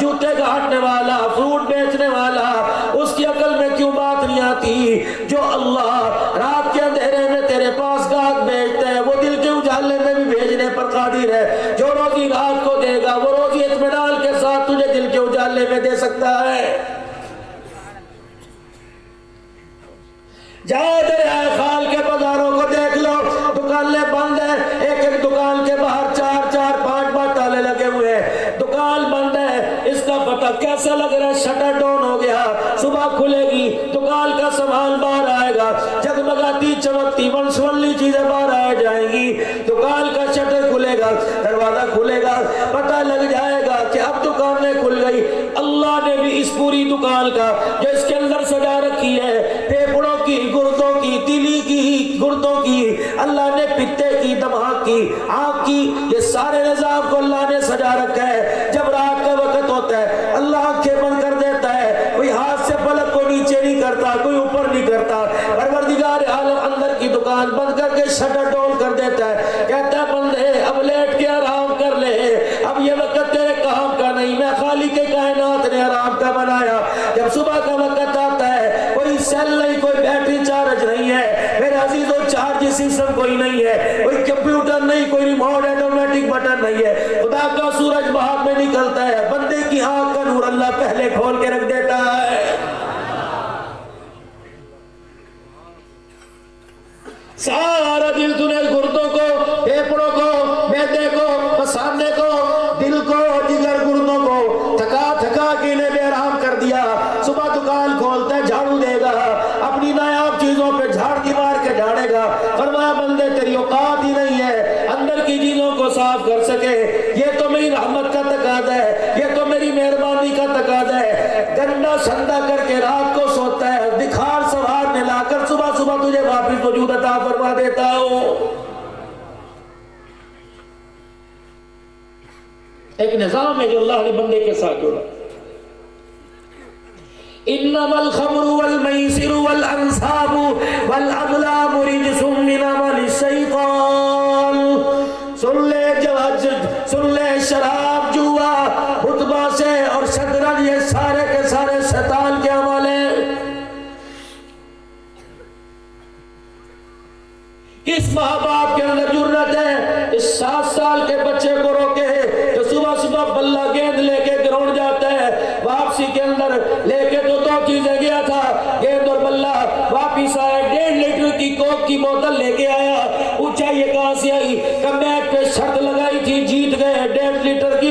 جوتے گھاٹنے والا، فروٹ بیچنے والا، اس کی عقل میں کیوں بات نہیں آتی؟ جو اللہ رات کے اندھیرے میں تیرے پاس گاہک بھیجتا ہے، وہ دل کے اجالے میں بھی بھیجنے پر قادر ہے. جو روزی رات کو دے گا وہ روزی اطمینان کے ساتھ تجھے دل کے اجالے میں دے سکتا ہے. جائے دریائے خال کے بازاروں کو دیکھ لو، دکانیں بند ہیں. ایک دکان کے باہر 4-5 تالے لگے ہوئے ہیں. دکان بند ہے، اس کا پتہ کیسا لگ رہا ہے؟ شٹر ڈاؤن ہو گیا. صبح کھلے گی، دکان کا سامان باہر آئے گا، جگمگاتی چمکتی ونسونلی چیزیں باہر آ جائیں گی. دکان کا شٹر کھلے گا، دروازہ کھلے گا، پتہ لگ جائے گا کہ اب دکانیں کھل گئی. اللہ نے بھی اس پوری دکان کا جو اس کے اندر سجا رکھی ہے، پھیپھڑوں کی، گردوں کی، تیلی کی، گردوں کی، اللہ نے پتے کی، دماغ کی، آنکھ کی، یہ سارے نظام کو اللہ نے سجا رکھا ہے. جب رات کا وقت ہوتا ہے اللہ آنکھیں بند کر دیتا ہے. کوئی ہاتھ سے پلک کو نیچے نہیں کرتا، کوئی اوپر نہیں کرتا. پروردگار عالم اندر کی دکان بند کر کے شٹر ڈاؤن کر دیتا ہے. کہتا ہے بندے اب لیٹ کے آرام کر لے، اب یہ وقت تیرے کام کا نہیں، میں خالق کائنات نے آرام کا بنایا. جب صبح کا وقت آتا ہے کوئی سیل نہیں، کوئی بیٹری چارج نہیں ہے میرے عزیزوں، چارج سسٹم کوئی نہیں ہے، کوئی کمپیوٹر نہیں، کوئی ریموٹ آٹومیٹک بٹن نہیں ہے. خدا کا سورج باہر میں نکلتا ہے، بندے کی آنکھ کا نور اللہ پہلے کھول کے رکھ دیتا ہے. سارا دل تُونے گردوں کو، پھیپھڑوں کو، معدے کو، پسانے کو، دل کو، جگر، گردوں کو تھکا کے انہیں بے آرام کر دیا. صبح دکان کھولتا ہے، جھاڑو دے گا، اپنی نایاب چیزوں پہ جھاڑ دی مار کے جھاڑے گا. فرمایا بندے تیری اوقات ہی نہیں ہے اندر کی چیزوں کو صاف کر سکے. یہ تو میری رحمت کا تقاضا ہے، یہ تو میری مہربانی کا تقاضا ہے. گندا سندا کر کے رات کو سوتا ہے، دکھار سوار نے لا کر صبح تجھے واپس وجود عطا فرما دیتا ہوں. ایک نظام ہے جو اللہ نے بندے کے ساتھ جوڑا. انما الخمر والمیسر والانصاب والازلام رجس من عمل الشیطان. سن لے شراب، جوا، خطبہ سے اور شطرنج، یہ سارے کے سارے شیطان کے عمل ہیں. کس ماں باپ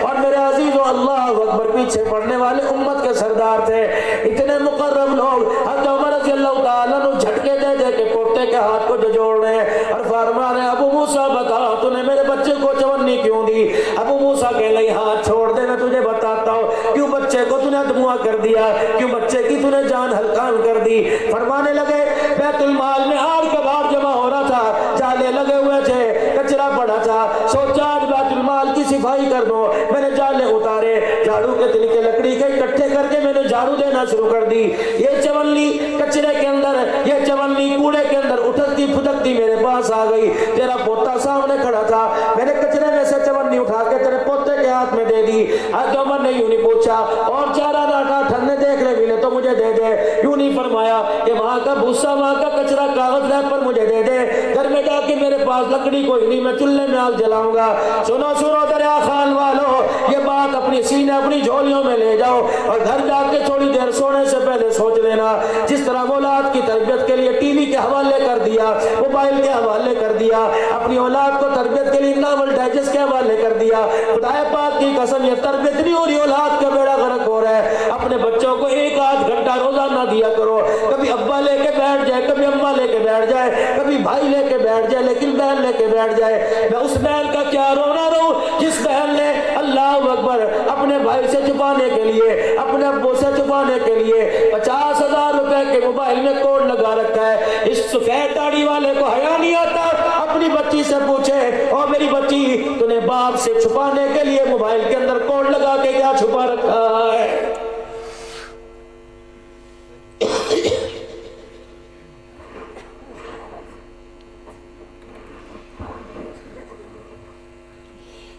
اور میرے عزیزو اللہ اکبر پیچھے پڑھنے والے امت کے سردار تھے۔ اتنے مقرب لوگ حضرت عمر رضی اللہ تعالیٰ عنہ جھٹکے دے دے کے پوتے کے ہاتھ کو جوڑ رہے ہیں اور فرما رہے ہیں ابو موسیٰ بتا تو نے میرے بچے کو چونی کیوں دی؟ ابو موسیٰ کہہ لئی ہاتھ چھوڑ دے، میں تجھے بتاتا ہوں کیوں بچے کو تو نے دموع کر دیا، کیوں بچے کی تو نے جان ہلکان کر دی۔ فرمانے لگے بیت المال میں آج کباب جمع ہو رہا تھا، جالے لگے ہوئے تھے، کچرا پڑا تھا، سوچا آج بیت المال کی صفائی کر دو، میں نے جالے اتارے، جھاڑو کے تنکے لکڑی کے اکٹھے کر کے میں نے جھاڑو دینا شروع کر دی، یہ چونی کچرے کے اندر، یہ چونی کوڑے کے اندر اٹھتی پھدکتی میرے پاس آ گئی، تیرا پوتا سامنے کھڑا تھا، میں نے کچرے میں سے چونی اٹھا کے تیرے پوتے کے ہاتھ میں دے دی۔ حضرت عمر نے یوں نہیں پوچھا اور چارہ ڈاٹا ٹھنڈے دیکھ لے ملے تو مجھے دے دے، یوں نہیں فرمایا کہ وہاں کا بھوسا وہاں کا کچرا کاغذ ریپ پر مجھے دے دے، گھر میں جا کے میرے پاس لکڑی کوئی نہیں، میں چولہے میں آگ جلاؤں گا۔ سنو سنو دریا خان والو، یہ بات اپنی سینے اپنی جھولیوں میں لے جاؤ اور گھر جا کے تھوڑی دیر سونے سے پہلے سوچ لینا، جس طرح اولاد کی تربیت کے لیے ٹی وی کے حوالے کر دیا، موبائل کے حوالے کر دیا، اپنی اولاد کو تربیت کے لیے ناول ڈائجسٹ کے حوالے کر دیا، خدا پاک کی قسم یہ تربیت نہیں ہو رہی، اولاد کا بیڑا غرق ہو رہا ہے۔ اپنے بچوں کو 1-8 گھنٹہ روزانہ دیا کرو، کبھی ابا لے کے بیٹھ جائے، کبھی اماں لے کے بیٹھ جائے، کبھی بھائی لے کے بیٹھ جائے، لیکن بہن لے کے بیٹھ جائے۔ میں اس بہن کا کیا رونا رہوں جس بہن نے اللہ اکبر اپنے بھائی سے چھپانے کے لیے، اپنے ابو سے چھپانے کے لیے 50,000 روپے کے موبائل میں کوڈ لگا رکھا ہے۔ اس سفید داڑھی والے کو حیا نہیں آتا اپنی بچی سے پوچھے اور میری بچی تو نے باپ سے چھپانے کے لیے موبائل کے اندر کوڈ لگا کے کیا چھپا رکھا ہے؟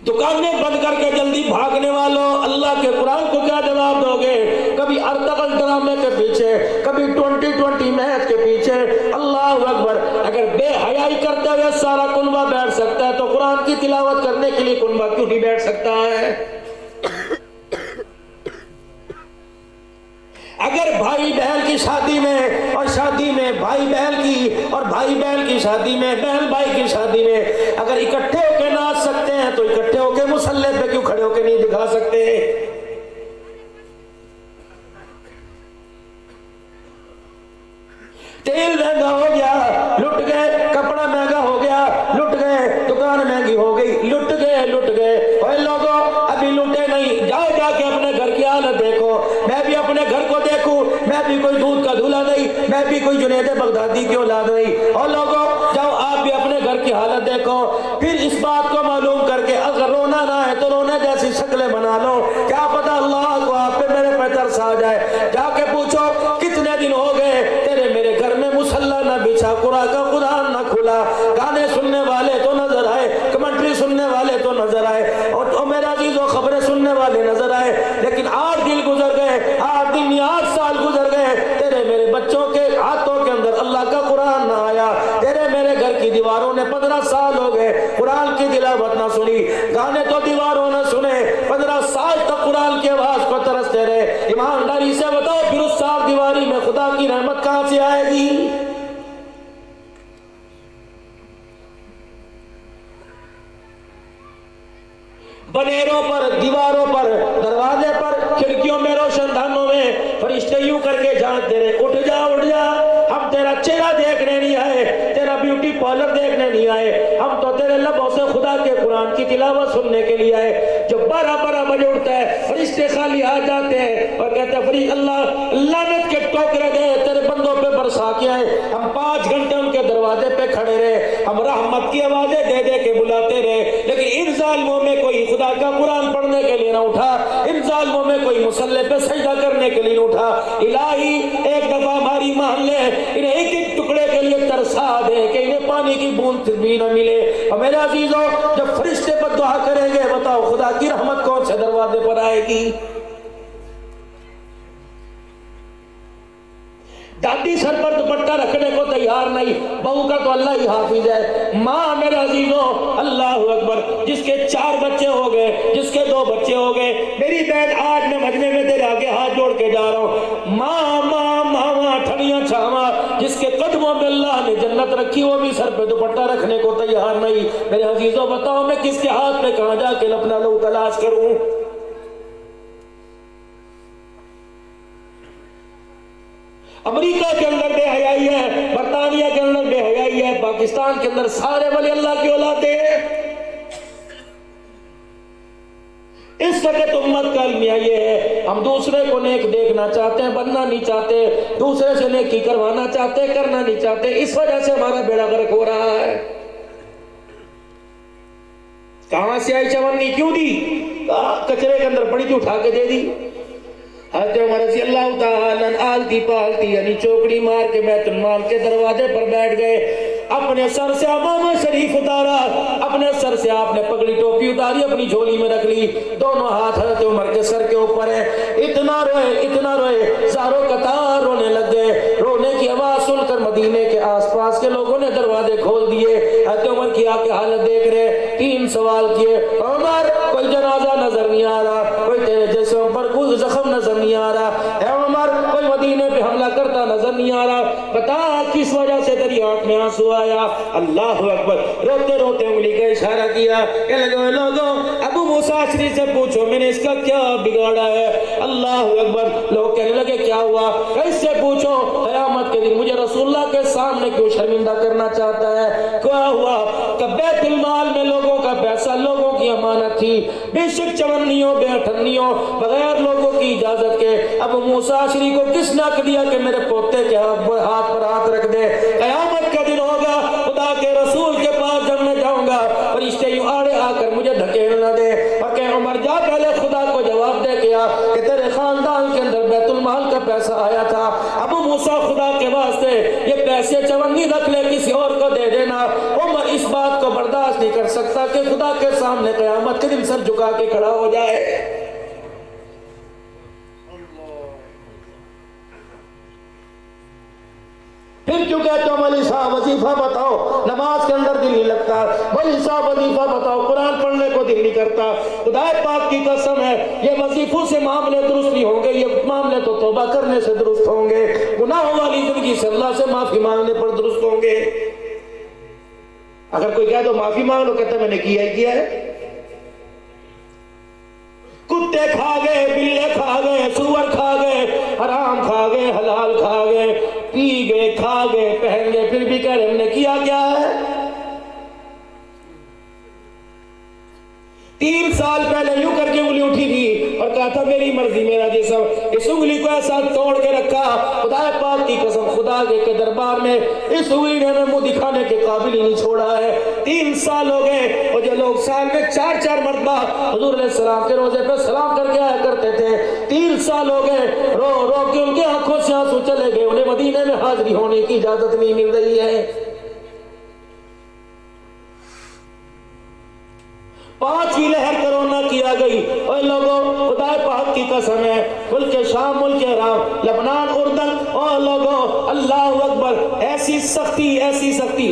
دکانیں بند کر کے جلدی بھاگنے والوں، اللہ کے قرآن کو کیا جواب دو گے؟ کبھی ارطغرل ڈرامے کے پیچھے، کبھی 2020 میچ کے پیچھے، اللہ اکبر۔ اگر بے حیائی کرتے ہوئے سارا کنبہ بیٹھ سکتا ہے تو قرآن کی تلاوت کرنے کے لیے کنبہ کیوں نہیں بیٹھ سکتا ہے؟ اگر بھائی بہن کی شادی میں اور شادی میں بھائی بہن کی اور بھائی بہن کی شادی میں بہن بھائی کی شادی میں اگر اکٹھے ہو کے ناچ سکتے ہیں تو اکٹھے ہو کے مصلی پہ کیوں کھڑے ہو کے نہیں دکھا سکتے؟ تیل مہنگا ہو گیا لٹ گئے، کپڑا مہنگا ہو گیا لٹ گئے، دکان مہنگی ہو گئی لٹ گئے لٹ گئے۔ اوے لوگوں ابھی لٹے نہیں، جاؤ جا کے اپنے گھر کی حالت دیکھو، میں بھی اپنے گھر کو دیکھوں، میں بھی کوئی دودھ کا دھولا نہیں، میں بھی کوئی جنید بغدادی کی اولاد نہیں۔ اور لوگوں جاؤ آپ بھی اپنے گھر کی حالت دیکھو، پھر اس بات کو معلوم کر کے اگر رونا نہ ہے تو رونے جیسی شکلیں بنا لو، کیا پتہ اللہ کو آپ پہ میرے پہ ترس آ جائے۔ جا کے پوچھو کتنے دن ہو گئے تیرے میرے گھر میں مصلی نہ بچھا، قرآن کا قرآن نہ کھلا، گانے سننے والے تو نظر آئے، کمنٹری سننے والے تو نظر آئے، اور میرے عزیزوں خبریں سننے والے نظر آئے، لیکن 8 دن گزر گئے، 8 دن 8 سال گزر گئے، تیرے میرے بچوں کے ہاتھوں کے اندر اللہ کا قرآن نہ آیا، تیرے میرے گھر کی دیواروں نے 15 سال ہو گئے قرآن کی تلاوت نہ سنی، گانے تو دیواروں نہ سنے، 15 سال تک قرآن کی آواز کو ترستے رہے۔ ایمانداری سے بتاؤ پھر اس صاف دیواری میں خدا کی رحمت کہاں سے آئے گی؟ بنیروں پر، دیواروں پر، دروازے پر، کھڑکیوں میں، روشن دانوں میں فرشتے یوں کر کے جھانکتے رہے، اٹھ جا اٹھ جا، ہم تیرا چہرہ دیکھنے نہیں آئے، تیرا بیوٹی پارلر دیکھنے نہیں آئے، ہم تو تیرے لبوں سے خدا کے قرآن کی تلاوت سننے کے لیے آئے۔ جو 12 بجے اٹھتا ہے فرشتے خالی آ جاتے ہیں اور کہتے ہیں فرشتے اللہ لعنت کے ٹوکرے دے تیرے بندوں پہ برسا کے آئے، ہم 5 گھنٹے ان کے دروازے پہ کھڑے رہے، ہم رحمت کی آوازیں دے دے کے بلاتے رہے، لیکن ان ظالموں میں کوئی خدا کا قرآن پڑھنے کے لیے نہ اٹھا، ان ظالموں میں کوئی مصلی پہ سجدہ کرنے کے لیے نہ اٹھا۔ الہی ایک دفعہ ہماری محلے انہیں ایک ایک ٹکڑے کے لیے ترسا دے کہ انہیں پانی کی بوند بھی نہ ملے۔ اور میرے عزیزوں جب فرشتے پر دعا کریں گے بتاؤ خدا کی رحمت کون سے دروازے پر آئے گی؟ دادی سر پر دوپٹہ رکھنے کو تیار نہیں، بہو کا تو اللہ ہی حافظ ہے۔ ماں میرے عزیزوں اللہ اکبر، جس کے 4 بچے ہو گئے، جس کے 2 بچے ہو گئے، میری بہن آج میں مجمع میں تیرے آگے ہاتھ جوڑ کے جا رہا ہوں، ماں ماں ماما ٹھڑیاں چھاواں جس کے قدموں میں اللہ نے جنت رکھی وہ بھی سر پہ دوپٹہ رکھنے کو تیار نہیں. میرے عزیزوں بتاؤ میں کس کے ہاتھ میں کہاں جا کے اپنا لو تلاش کروں؟ امریکہ کے اندر بے حیائی ہے، برطانیہ کے اندر بے حیائی ہے، پاکستان کے اندر سارے ولی اللہ کی اولادیں ہیں. اس وقت امت کا المیہ یہ ہے ہم دوسرے کو نیک دیکھنا چاہتے ہیں، بننا نہیں چاہتے، دوسرے سے نیکی کروانا چاہتے، کرنا نہیں چاہتے. اس وجہ سے ہمارا بیڑا غرق ہو رہا ہے. کہاں سے آئی چمنی؟ کیوں دی؟ کچرے کے اندر پڑی تھی، اٹھا کے دے دی. حضرت عمر رضی اللہ تعالیٰ آلتی پالتی یعنی چوکڑی مار کے بیت المال کے دروازے پر بیٹھ گئے. اپنے سر سے امامہ شریف اتارا، اپنے سر سے آپ نے پگڑی ٹوپی اتاری، اپنی جھولی میں رکھ لی. دونوں ہاتھ حضرت عمر کے سر کے اوپر ہے. اتنا روئے زاروں قطار رونے لگ گئے. رونے کی آواز سن کر مدینے کے آس پاس کے لوگوں نے دروازے کھول دیے. حضرت عمر کی آ کے حالت دیکھ رہے. 3 سوال کیے. عمر کوئی جنازہ نظر نہیں آ رہا، کوئی تیرے جسم پر کوئی زخم نظر نہیں آ رہا. اے عمر کوئی مدینے پہ حملہ کرتا نظر نہیں آ رہا، بتا کس وجہ سے تیری آنکھ میں آنسو آیا؟ اللہ اکبر. روتے روتے انگلی کا اشارہ کیا کہ لوگوں ابو موسیٰ اشعری سے پوچھو میں نے اس کا کیا بگاڑا ہے. اللہ اکبر. لوگ کہنے لگے کیا ہوا؟ اس سے پوچھو قیامت کے دن مجھے رسول اللہ کے سامنے کیوں شرمندہ کرنا چاہتا ہے. کیا ہوا؟ کہ بیت المال میں لوگوں کا پیسہ لوگوں کی امانت تھی، بے شک چونیوں بے اٹھنیوں بغیر لوگوں کی اجازت کے ابو موسیٰ اشعری کو کس نے حق دیا کہ میرے پوتے کے ہاتھ پر ہاتھ رکھ دے؟ قیامت کا دن ہوگا، خدا کے رسول کے پاس جب میں جاؤں گا فرشتے یوں آڑے آ کر مجھے دھکیل نہ دے اور کہ عمر جا پہلے خدا کو جواب دے کیا کہ تیرے خاندان کے اندر بیت المال کا پیسہ آیا تھا. ابو موسیٰ خدا کے واسطے یہ پیسے چونی رکھ لے، کسی اور کو دے دینا. عمر اس بات کو برداشت نہیں کر سکتا کہ خدا کے سامنے قیامت کے دن سر جھکا کے کھڑا ہو جائے. پھر کیوں کہتے ہو مولی صاحب وظیفہ بتاؤ، نماز کے اندر دل نہیں لگتا. مولی صاحب وظیفہ بتاؤ، قرآن پڑھنے کو دل نہیں کرتا. خدا پاک کی قسم ہے یہ وظیفوں سے معاملے درست نہیں ہوں گے، یہ معاملے تو توبہ کرنے سے درست ہوں گے، گناہوں والی زندگی سے اللہ سے معافی مانگنے پر درست ہوں گے. اگر کوئی کہہ دو معافی مانگ لو، کہتا میں نے کیا ہی کیا ہے. کتے کھا گئے، بلے کھا گئے، سور کھا گئے، حرام کھا گئے، حلال کھا گئے، پی گئے، کھا گئے، پہن گئے، پھر بھی کہہ رہے ہم نے کیا کیا ہے. 3 سال پہلے یوں کر کے انگلی اٹھی تھی اور کہا تھا میری مرضی میرا جسم. اس انگلی کو ایسا توڑ کے رکھا، خدا پاک کی قسم خدا کے دربار میں اس انگلی نے ہمیں منہ دکھانے کے قابل ہی نہیں چھوڑا ہے. 3 سال ہو گئے اور جو لوگ سال میں 4 مرتبہ حضور علیہ السلام کے روزے پہ سلام کر کے آیا کرتے تھے، 3 سال ہو گئے رو رو کے ان کی آنکھوں سے آنسو چلے گئے. انہیں مدینے میں حاضری ہونے کی اجازت نہیں مل رہی ہے. 5ویں لہر کرونا کی آ گئی. اور لوگوں خدا پاک کی قسم ہے ملک شام، ملک عراق، لبنان، اردن، اور لوگوں اللہ اکبر ایسی سختی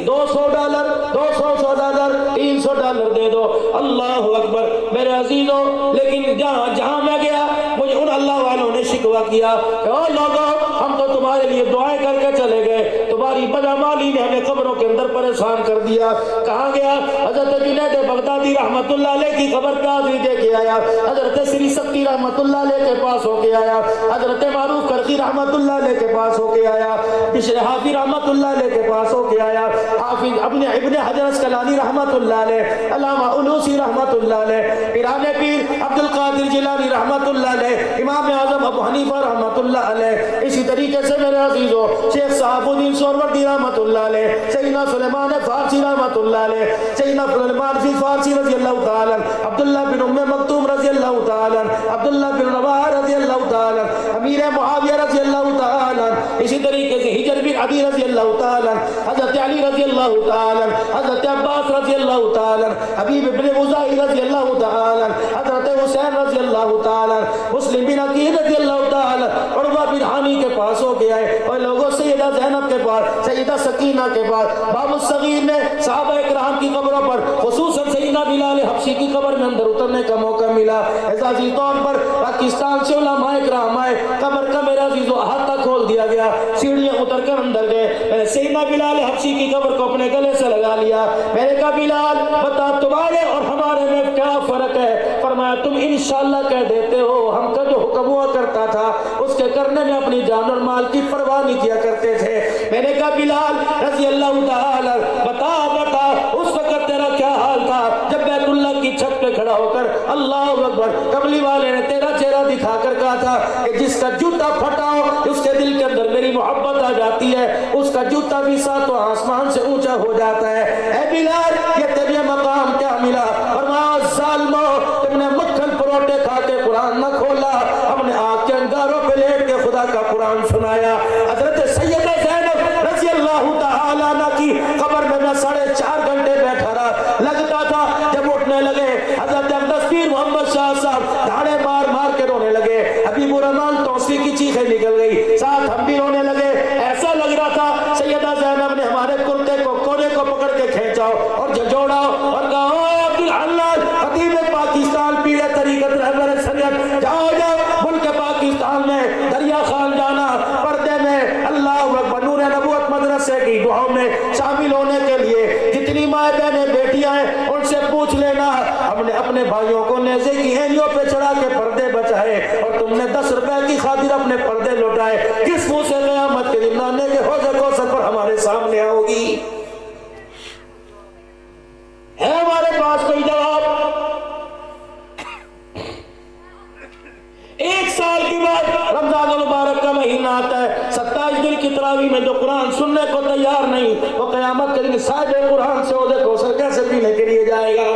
$200 $200 $300 دے دو. اللہ اکبر میرے عزیزوں. لیکن جہاں میں گیا مجھے ان اللہ والوں نے شکوہ کیا کہ او لوگوں ہم تو تمہارے لیے دعائیں کر کے چلے گئے، تمہاری بدعمالی نے ہمیں قبروں کے اندر پریشان کر دیا. کہاں گیا؟ حضرت جنید بغدادی رحمت اللہ علیہ کی قبر پہ حاضری دے کے آیا، حضرت سری سکتی رحمت اللہ علیہ کے پاس ہو کے آیا، حضرت معروف کرخی رحمت اللہ علیہ کے پاس ہو کے آیا، بشر حافی رحمت اللہ علیہ کے پاس ہو کے آیا، حافظ ابن حجر اسقلانی رحمت اللہ علیہ، علامہ علوسی رحمت اللہ علیہ، پیران پیر عبد القادر جیلانی رحمت اللہ علیہ، امام اعظم ابو حنیفہ رحمت اللہ علیہ. اسی طریقے سے میرے عزیزوں شیخ صاحب الدین سہروردی رحمت اللہ علیہ، سیدنا سلیمان فارسی رحمت اللہ علیہ، سیدنا سلیمان فارسی رضی اللہ تعالیٰ، عبداللہ بن ام مکتوم رضی اللہ تعالیٰ، عبداللہ بن رواحہ رضی اللہ تعالیٰ، امیر معاویہ رضی اللہ تعالیٰ. اسی طریقے سے ہجر بن عدی رضی اللہ تعالیٰ، حضرت علی رضی اللہ تعالیٰ، حضرت عباس رضی اللہ تعالیٰ، حبیب بن مزاحی رضی اللہ تعالیٰ، حضرت حسین رضی اللہ تعالیٰ، مسلم بن عقیل رضی اللہ تعالیٰ، عروہ بن حانی کے پاس ہو گیا ہے. اور لوگوں سیدہ سیدہ زینب کے پاس، سیدہ سکینہ کے پاس، باب الصغیر میں صحابہ اکرام کی قبروں پر خصوصاً سیدنا بلال حبشی کی قبر میں اندر اترنے کا موقع ملا۔ اعزازی طور پر پاکستان سے علماء اکرام آئے، قبر کا میرا عزیز و احاطہ کھول دیا گیا، سیڑھیاں اتر کر اندر گئے، میں نے سیدنا بلال حبشی کی قبر کو اپنے گلے سے لگا لیا، میں نے کہا بلال بتا تمہارے اور ہمارے میں کیا فرق ہے؟ فرمایا تم انشاءاللہ کہہ دیتے ہو، ہم کا جو حکم ہوا کرتا تھا اس کے کرنے میں اپنی جان اور مال کی پرواہ نہیں کیا کرتے تھے۔ میں نے کہا بلال رضی اللہ تعالی بتا اس وقت تیرا کیا حال تھا جب بیت اللہ کی چھت پہ کھڑا ہو کر اللہ اکبر کملی والے نے تیرا چہرہ دکھا کر کہا تھا کہ جس کا جوتا پھٹا ہو اس کے دل کے اندر میری محبت آ جاتی ہے، اس کا جوتا بھی ساتوں آسمان سے اونچا ہو جاتا ہے۔ اے بلال یہ تیرے مقام کیا ملا؟ فرمایا ظالمو تم نے مکھن پروٹے کھا کے قرآن نہ کھولا، ہم نے آگ کے انگاروں پہ لیٹ کے خدا کا قرآن سنایا۔ حضرت سیدہ زینب رضی اللہ تعالیٰ عنہ کی قبر میں 4.5 گھنٹے بیٹھا رہا، لگتا تھا جب اٹھنے لگے حضرت اقدس پیر محمد شاہ صاحب دھاڑے مار مار کے رونے لگے، حبیب الرحمن توسی کی چیخیں نکل گئی، ساتھ ہم بھی رونے لگے۔ ایسا لگ رہا تھا سیدہ زینب نے ہمارے کرتے کو کونے کو پکڑ کے کھینچاؤ اور جھنجھوڑا اور کہا اے عبدالحلال خطیب پاکستان پیر طریقت رہبر شریعت جاؤ جاؤ ملک پاکستان میں دریا خان جانا، پردے میں اللہ اکبر نور نبوت مدرسے کی دعاؤں میں شامل ہونے کے لیے جتنی مائیں بہنیں بیٹیاں ہیں ان سے پوچھ لینا، ہم نے اپنے بھائیوں کو نیزے کی ہینیوں پہ چڑھا کے پردے بچائے اور تم نے 10 روپے کی خاطر اپنے پردے لوٹائے، کس منہ سے قیامت کے دن لانے کے حوض کوثر پر ہمارے سامنے آؤ گی؟ ہے ہمارے پاس کوئی جواب؟ 1 سال کے بعد رمضان المبارک کا مہینہ آتا ہے، 27 دن کی تراویح میں جو قرآن سننے کو تیار نہیں وہ قیامت کے دن صاحب قرآن سے حوض کوثر کیسے پینے کے لیے جائے گا؟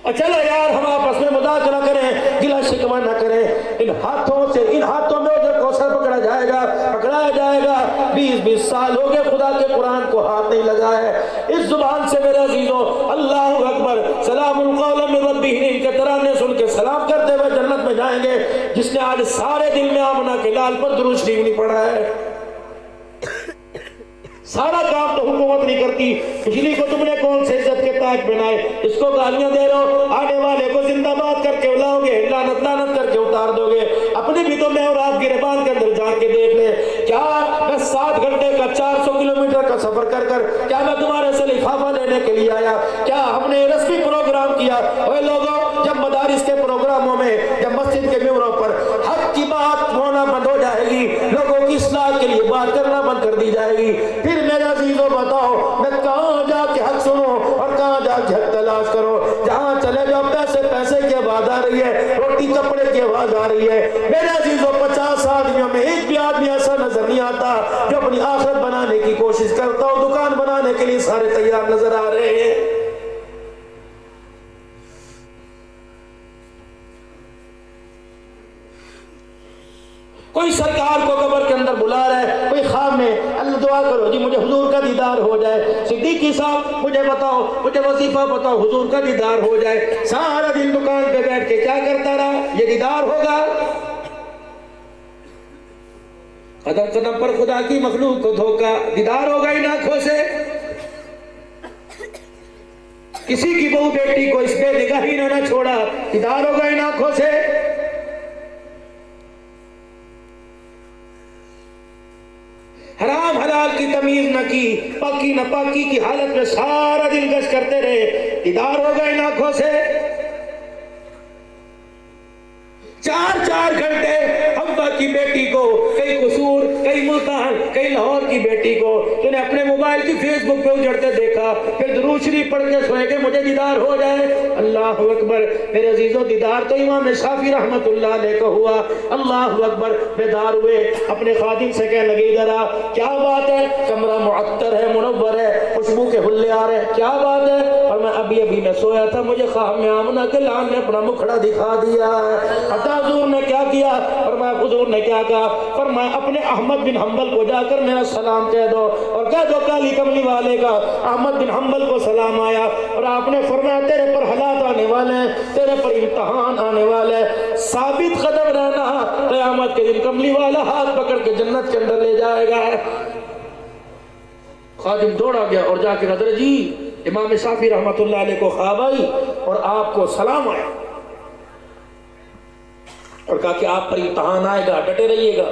اور چلو یار ہم آپس میں مذاکرہ کریں، گلا شکوہ نہ کریں، ان ہاتھوں میں حوض کوثر پکڑایا جائے گا۔ 20 سال ہو گئے خدا کے قرآن کو ہاتھ نہیں لگا ہے۔ اس زبان سے میرے عزیزو اللہ اکبر سلام القول من رب الرحیم کے ترانے سن کے سلام کرتے ہوئے جنت میں جائیں گے جس نے آج سارے دن میں آمنہ کے لال پر درود شریف نہیں پڑھا ہے۔ سارا کام تو حکومت نہیں کرتی، بجلی کو تم نے کون سے عزت کے تاج بنائے، اس کو گالیاں دے رہو، آنے والے کو زندہ باد کر کے الاؤ گے، لعنت لعنت کر کے اتار دو گے، اپنے بھی تو میں اور آپ گریبان کے اندر جا کے دیکھ لیں، کیا میں 7 گھنٹے کا 400 کلومیٹر کا سفر کر کیا میں تمہارے سے لفافہ لینے کے لیے آیا؟ کیا ہم نے رسمی پروگرام کیا؟ اوے لوگوں جب مدارس کے پروگراموں میں جب مسجد کے ممبروں پر حق کی بات ہونا بند ہو جائے گی، لوگوں کی اصلاح کے لیے بات کرنا بند کر دی جائے گی، پھر میرے عزیزوں بتاؤ میں کہاں جا کے حق سنوں اور کہاں جا کے حق تلاش کرو؟ جہاں چلے جاؤ پیسے کی آواز آ رہی ہے، روٹی کپڑے کی آواز آ رہی ہے۔ میرے عزیزوں 50 آدمیوں میں ایک بھی آدمی ایسا نظر نہیں آتا جو اپنی آخرت بنانے کی کوشش کرتا ہو، دکان بنانے کے لیے سارے تیار نظر آ رہے ہیں۔ کوئی سرکار کو قبر کے اندر بلا رہا ہے، کوئی خواب میں اللہ دعا کرو جی مجھے حضور کا دیدار ہو جائے، صدیقی صاحب مجھے بتاؤ، مجھے وظیفہ بتاؤ حضور کا دیدار ہو جائے، سارا دن دکان پہ بیٹھ کے کیا کرتا رہا؟ یہ دیدار ہوگا؟ قدم قدم پر خدا کی مخلوق کو دھوکا، دیدار ہوگا ان آنکھوں سے؟ کسی کی بہو بیٹی کو اس بے نگاہی نے نہ چھوڑا، دیدار ہوگا ان آنکھوں سے؟ حرام حلال کی تمیز نہ کی، پاکی نہ پاکی کی حالت میں سارا دن گشت کرتے رہے، دیدار ہوگا ان آنکھوں سے؟ 4 گھنٹے حمزہ کی بیٹی کو، کئی قصور، کئی ملتان، کئی لاہور کی بیٹی کو تو نے اپنے موبائل کی فیس بک پہ اجڑتے دیکھا، پھر درود شریف پڑھ کے سوئے کہ مجھے دیدار ہو جائے۔ اللہ اکبر میرے عزیزوں دیدار تو امام شافعی رحمت اللہ علیہ کا ہوا۔ اللہ اکبر بیدار ہوئے، اپنے خادم سے کہنے لگے ادھر آ، کیا بات ہے؟ کمرہ معطر ہے، منور ہے، خوشبو کے حلے آ رہے ہیں، کیا بات ہے؟ فرمایا ابھی ابھی میں سویا تھا, مجھے خواب میں آمنہ کے لان نے اپنا مکھڑا دکھا دیا. حضور نے کیا کیا؟ فرمایا حضور نے کیا کہا؟ فرمایا اپنے احمد بن حنبل کو جا کر میرا سلام کہہ دو, اور کہہ دو کالی کملی والے کا احمد بن حنبل کو سلام آیا, اور آپ نے فرمایا تیرے پر حالات آنے والے ہیں, تیرے پر امتحان آنے والے ہیں, ثابت قدم رہنا, قیامت کے دن کملی والا ہاتھ پکڑ کے جنت کے اندر لے جائے گا. خادم دوڑا گیا اور جا کے حضرت جی امام شافعی رحمۃ اللہ علیہ کو خواب آئی اور آپ کو سلام آیا, اور کہا کہ آپ پر امتحان آئے گا, ڈٹے رہیے گا.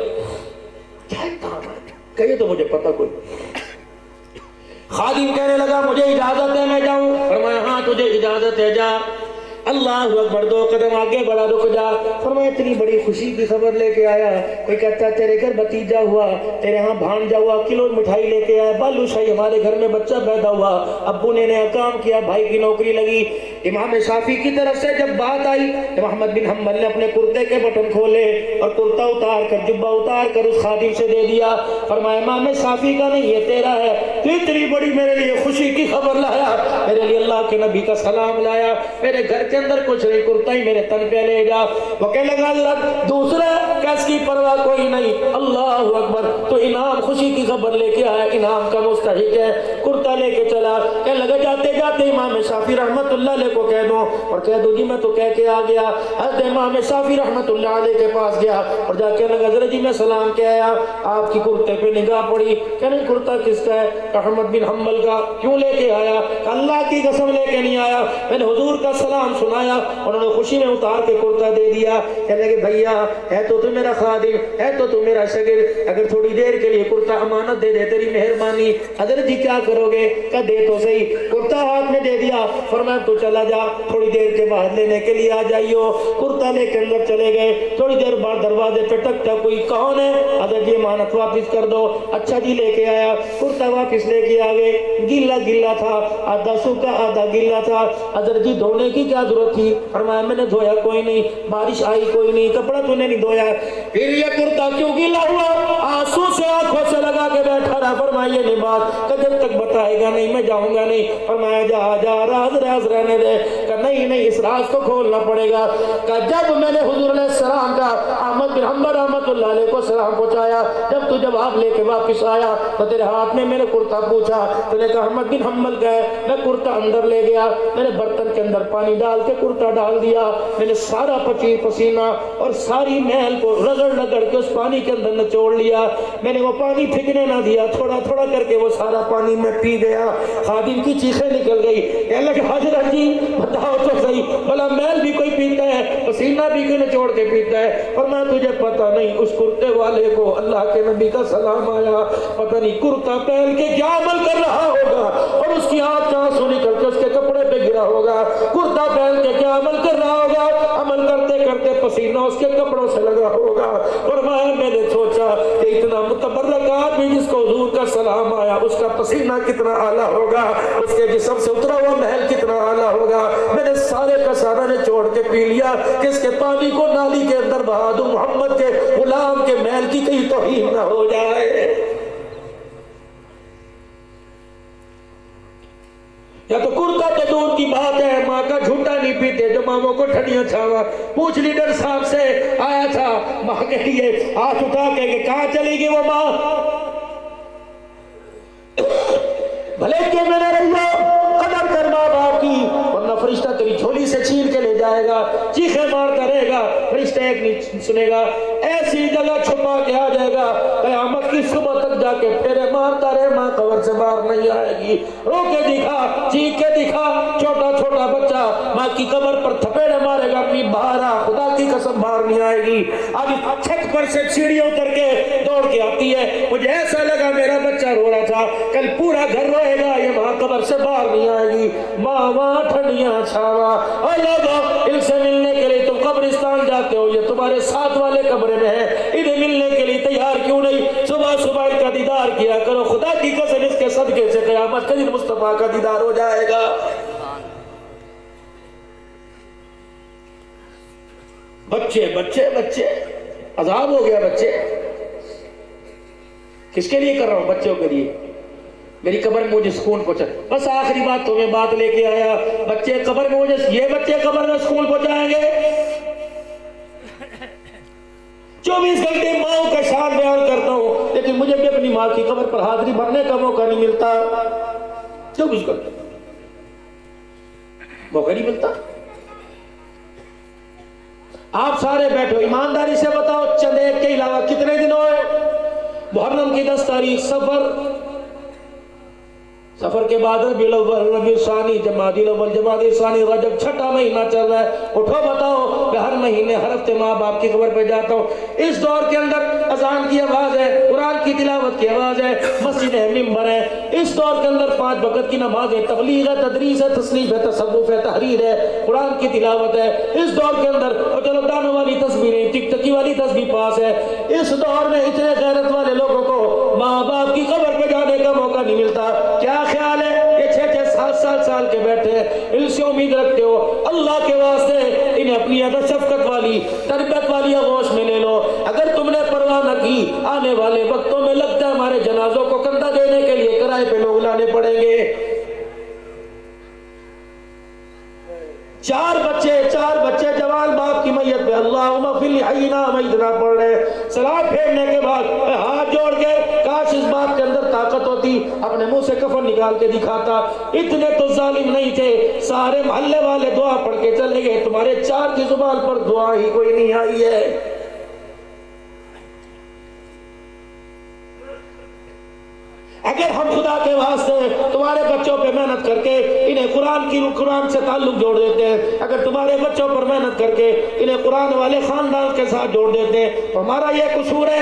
کیا امتحان آئے گا؟ کہیے تو مجھے پتہ کوئی. خادم کہنے لگا مجھے اجازت ہے میں جاؤں؟ فرمایا ہاں تجھے اجازت ہے, جا. اللہ اکبر, 2 قدم آگے بڑھا, رک جا. فرمایا اتنی بڑی خوشی کی خبر لے کے آیا, کوئی کہتا ہے تیرے گھر بھتیجا ہوا, تیرے ہاں بھانجا ہوا, کلو مٹھائی لے کے آیا, بالو شاہی ہمارے گھر میں بچہ پیدا ہوا, ابو نے نیا کام کیا, بھائی کی نوکری لگی. امام شافعی کی طرف سے جب بات آئی تو محمد بن حنبل نے اپنے کرتے کے بٹن کھولے اور کرتا اتار کر, جبہ اتار کر اس خادم سے دے دیا. فرمایا امام شافعی کا نہیں, یہ تیرا ہے. تو اتنی بڑی میرے لیے خوشی کی خبر لایا, میرے لیے اللہ کے نبی کا سلام لایا, میرے گھر کے اندر کچھ نہیں, کرتا ہی میرے تن پہ لے جا. وہ کہنے لگا حضرت دوسرا کس کی پرواہ کوئی نہیں. اللہ اکبر, تو انعام خوشی کی خبر لے کے آیا, انعام کا مستحق ہے, کرتا لے کے چلا. کہنے لگا جاتے جاتے امام شافعی رحمت اللہ علیہ کو کہہ دو, اور کہہ دو جی میں تو کہہ کے آ گیا. حضرت امام شافعی رحمت اللہ علیہ کے پاس گیا اور جا کے لگا حضرت جی میں سلام کہہ آیا, آپ کی کرتے پہ نگاہ پڑی. کہنے کرتا کس کا ہے؟ احمد بن حنبل کا. کیوں لے کے آیا؟ اللہ کی قسم لے کے نہیں آیا, میں نے حضور کا سلام سنایا, انہوں نے خوشی میں اتار کے کرتا دے دیا. کہنے لگے بھیا ہے تو میرا خادم, ہے تو میرا شاگرد, اگر تھوڑی دیر کے لیے کرتا امانت دے دے تیری مہربانی. حضرت جی کیا کرو گے؟ کہ دے تو صحیح. کرتا ہاتھ میں دے دیا, فرمایا تو چلا جا, تھوڑی دیر کے بعد لینے کے لیے آ جائیو. کرتا لے کے اندر چلے گئے. تھوڑی دیر بعد دروازے پہ ٹک ٹک, کوئی کون ہے؟ حضرت جی امانت واپس کر دو. اچھا جی لے کے آیا, کرتا واپس لے کے آ گئے. گیلا گیلا تھا, آدھا سوکھا آدھا گیلا تھا. حضرت جی دھونے کی کیا ضرورت تھی؟ فرمایا میں نے دھویا کوئی نہیں, بارش آئی کوئی نہیں, کپڑا تو نے نہیں دھویا. پھر یہ کرتا کیوں گیلا ہوا؟ آنسو سے آنکھوں سے لگا کے بیٹھا رہا. فرمایا یہ نہیں بات کہ جب تک بتائے گا نہیں میں جاؤں گا نہیں. فرمایا جا جا, راز رہنے دے. کہ نہیں اس راز کو کھولنا پڑے گا. کہ جب میں نے حضور علیہ السلام کا احمد بن حنبل رحمۃ اللہ علیہ کو سلام پہنچایا, جب تو جواب لے کے واپس آیا تو تیرے ہاتھ میں نے کرتا پوچھا, تو نے کہا احمد بن حنبل کا ہے. میں کرتا اندر لے گیا, میں نے برتن کے اندر پانی ڈال کے کرتا ڈال دیا, میں نے سارا پسینہ اور ساری محل کو رگڑ کے اس پانی کے اندر نچوڑ لیا. میں نے وہ پانی پھینکنے نہ دیا, تھوڑا تھوڑا کر کے وہ سارا پانی میں پی گیا. خادم کی چیخیں نکل گئی. کہنے لگے حضرت جی بتاؤ تو صحیح, بھلا محل بھی کوئی پیتا ہے, پسینہ بھی کوئی نچوڑ کے پیتا ہے؟ اور میں تجھے پتا نہیں اس کرتے والے کو اللہ کے نبی کا سلام آیا, پتہ نہیں کرتا پہن کے کیا عمل کر رہا ہوگا, اور اس کی آنکھ کا آنسو نکل کے اس کے کپڑے پہ گرا ہوگا. کرتا پہن کے کیا عمل کر رہا ہوگا, عمل کرتے کرتے پسینہ اس کے کپڑوں سے لگا ہوگا. اور میں نے سوچا کہ اتنا متبرک آدمی جس کو حضور کا سلام آیا, اس کا پسینہ کتنا اعلیٰ ہوگا, اس کے جسم سے اترا ہوا محل کتنا اعلیٰ ہوگا. میں نے سارے کا سارا نے چھوڑ کے پی لیا کہ اس کے پانی کو نالی کے اندر بہا دوں, محمد کے غلام کے محل کی کہیں توہین نہ ہو جائے. یا تو کرتا تو دور کی بات ہے, ماں کا جھوٹا نہیں پیتے جو ماموں کو ٹھنیاں چھاوا. پوچھ لیڈر صاحب سے آیا تھا, ماں کے لیے ہاتھ اٹھا کے کہ کہاں چلے گی وہ ماں, بھلے کہ میں نے رہی قدر کر ماں باپ کی, ورنہ فرشتہ تیری جھولی سے چھین کے لے جائے گا, چیخے مارتا رہے گا, فرشتہ ایک نہیں سنے گا, ایسی جگہ چھپا کے آ جائے گا, قیامت کی صبح تک جا کے پھیرے مارتا رہے, ماں قبر سے باہر نہیں آئے گی. رو کے دکھا, چیخ کے دکھا, چھوٹا چھوٹا بچہ ماں کی قبر پر تھپیڑے مارے گا, اپنی باہر آ, خدا کی قسم باہر نہیں آئے گی. اب چھت پر سے سیڑھیاں اتر کے دوڑ کے آتی ہے, مجھے ایسا لگا میرا بچہ رو رہا تھا, کل پورا گھر روئے گا, یہ ماں قبر سے باہر نہیں آئے گی. ماں ٹھنڈیاں چھاوا. اور لوگوں ان سے ملنے کے لیے تم قبرستان جاتے ہو, یہ تمہارے ساتھ والے قبرے میں ہے, انہیں ملنے کے لیے تیار کیوں نہیں؟ صبح صبح ان کا دیدار کیا کرو, خدا کی قسم اس کے صدقے سے قیامت کے دن مصطفیٰ کا دیدار ہو جائے گا. بچے بچے بچے عذاب ہو گیا. بچے کس کے لیے کر رہا ہوں؟ بچوں کے لیے. میری قبر میں مجھے سکون پہنچا. بس آخری بات تمہیں بات لے کے آیا, بچے قبر میں مجھے, یہ بچے قبر میں سکون پہنچائیں گے. 24 گھنٹے ماں کا شان بیان کرتا ہوں, لیکن مجھے بھی اپنی ماں کی قبر پر حاضری بھرنے کا موقع نہیں ملتا. 24 گھنٹے موقع نہیں ملتا. آپ سارے بیٹھو, ایمانداری سے بتاؤ, چند ایک کے علاوہ کتنے دن ہوئے؟ محرم کی 10 تاریخ سفر کے بعد ربیع الاول, ربیع الثانی, جمادی الاول, جمادی الثانی, رجب, 6واں مہینہ چل رہا ہے. اٹھو بتاؤ, میں ہر مہینے ہر ہفتے ماں باپ کی قبر پہ جاتا ہوں. اس دور کے اندر اذان کی آواز ہے, قرآن کی تلاوت کی آواز ہے, مسجد ہے, ممبر ہے. اس دور کے اندر 5 وقت کی نماز ہے, تبلیغ ہے, تدریس ہے, تصنیف ہے, تصوف ہے, تحریر ہے, قرآن کی تلاوت ہے. اس دور کے اندر چلو دانوں والی تصویریں, ٹک ٹکی والی تصویر پاس ہے. اس دور میں اتنے غیرت والے لوگوں کو ماں باپ کی قبر پہ جانے کا موقع نہیں ملتا. کیا خیال ہے کہ 6-7 سال کے بیٹھے ہیں, ان سے امید رکھتے ہو اللہ کے واسطے انہیں اپنی عدد شفقت والی, تربیت والی آغوش میں لے لو. اگر تم نے پرواہ نہ کی, آنے والے وقتوں میں لگتا ہے ہمارے جنازوں کو کندھا دینے کے لیے کرائے پہ لوگ لانے پڑیں گے. 4 بچے جوان باپ کی میت پہ اللہم اغفر لحینا ومیتنا پڑھ رہے. سلام پھیرنے کے بعد ہاتھ جوڑ کے, کاش اس باپ کے اندر طاقت ہوتی, اپنے منہ سے کفن نکال کے دکھاتا. اتنے تو ظالم نہیں تھے, سارے محلے والے دعا پڑھ کے چلے گئے, تمہارے 4 کی زبان پر دعا ہی کوئی نہیں آئی ہے. اگر ہم خدا کے واسطے تمہارے بچوں پہ محنت کر کے انہیں قرآن سے تعلق جوڑ دیتے ہیں, اگر تمہارے بچوں پر محنت کر کے انہیں قرآن والے خاندان کے ساتھ جوڑ دیتے ہیں, تو ہمارا یہ قصور ہے؟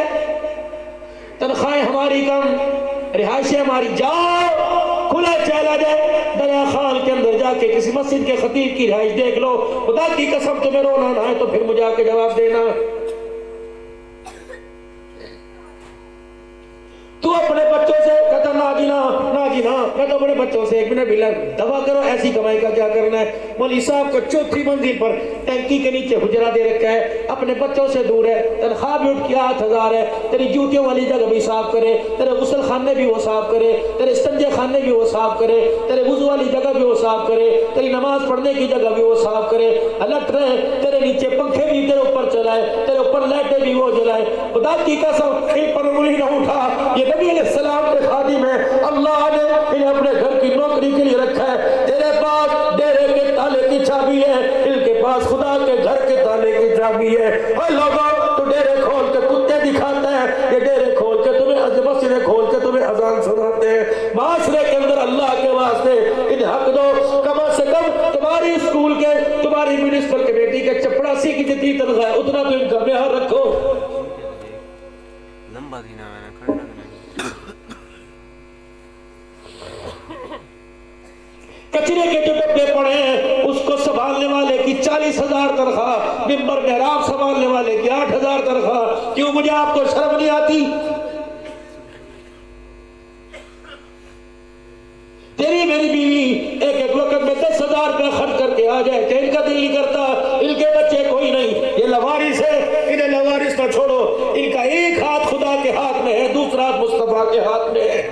تنخواہیں ہماری کم, رہائشیں ہماری, جاؤ کھلا چیلنج ہے, دریا خان کے اندر جا کے کسی مسجد کے خطیب کی رہائش دیکھ لو, خدا کی قسم تمہیں رونا نہ ہے تو پھر مجھے آ کے جواب دینا. تو اپنے بچوں سے کہتا نا جی نا, میں تو اپنے بچوں سے 1 منٹ بھی دوا کرو, ایسی کمائی کا کیا کرنا ہے. مولوی صاحب کو 4تھی منزل پر ٹینکی کے نیچے حجرہ دے رکھا ہے, اپنے بچوں سے دور ہے, تنخواہ بھی اٹھ کے 8,000 ہے, تیری جوتیوں والی جگہ بھی صاف کرے, تیرے غسل خانے بھی وہ صاف کرے, تیرے استنجے خانے بھی وہ صاف کرے, تیرے وضو والی جگہ بھی وہ صاف کرے, تیری نماز پڑھنے کی جگہ بھی وہ صاف کرے, الٹ رہے, تیرے نیچے پنکھے بھی تیرے اوپر چلائے, تیرے اوپر لائٹیں بھی وہ جلائے. خدا کی قسم ان پر انگلی نہ اٹھا, یہ نبی علیہ السلام کے خادم ہے, اللہ نے انہیں اپنے گھر کی نوکری کے لیے رکھا ہے. تیرے پاس ڈیرے کے تالے کی چابی ہے, ان کے پاس خدا کے گھر کے تالے کی چابی ہے. اور لوگوں تو ڈیرے کھول کے کتے دکھاتا ہے, یہ ڈیرے کھول کے تمہیں مسجدیں کھول کے تمہیں اذان سناتے ہیں. معاشرے کے اندر اللہ کے واسطے انہیں حق دو. کم سے کم تمہاری اسکول کے, تمہاری میونسپل کمیٹی کے چپڑاسی کی جتنی تنخواہ اتنا تو ان کا معیار رکھو. لمبا دینا کچرے کے جو ڈبے پڑے ہیں اس کو سنبھالنے والے کی 40,000 تنخواہ, ممبر محراب سنبھالنے والے کی 8,000 تنخواہ. کیوں مجھے آپ کو شرم نہیں آتی؟ تیری میری بیوی ایک وقت میں 10,000 روپے خرچ کر کے آ جائے, کہ ان کا دل نہیں کرتا, ان کے بچے کوئی نہیں, یہ لوارث ہے, انہیں لوارث نہ چھوڑو. ان کا ایک ہاتھ خدا کے ہاتھ میں ہے, دوسرا ہاتھ مصطفیٰ کے ہاتھ میں ہے.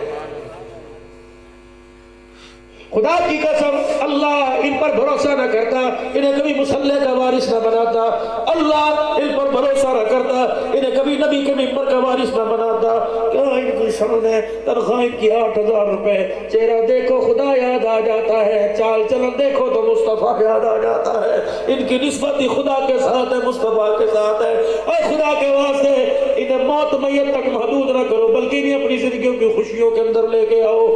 خدا کی قسم اللہ ان پر بھروسہ نہ کرتا, انہیں کبھی مسلح کا وارث نہ بناتا. اللہ ان پر بھروسہ نہ کرتا, انہیں کبھی نبی کے ممبر کا وارث نہ بناتا. کیا ان کی شان ہے, تنخواہ کی 8,000 روپے, چہرہ دیکھو خدا یاد آ جاتا ہے, چال چلن دیکھو تو مصطفیٰ یاد آ جاتا ہے. ان کی نسبت ہی خدا کے ساتھ ہے, مصطفیٰ کے ساتھ ہے. اور خدا کے واسطے انہیں موت میت تک محدود نہ کرو, بلکہ انہیں اپنی زندگیوں کی خوشیوں کے اندر لے کے آؤ.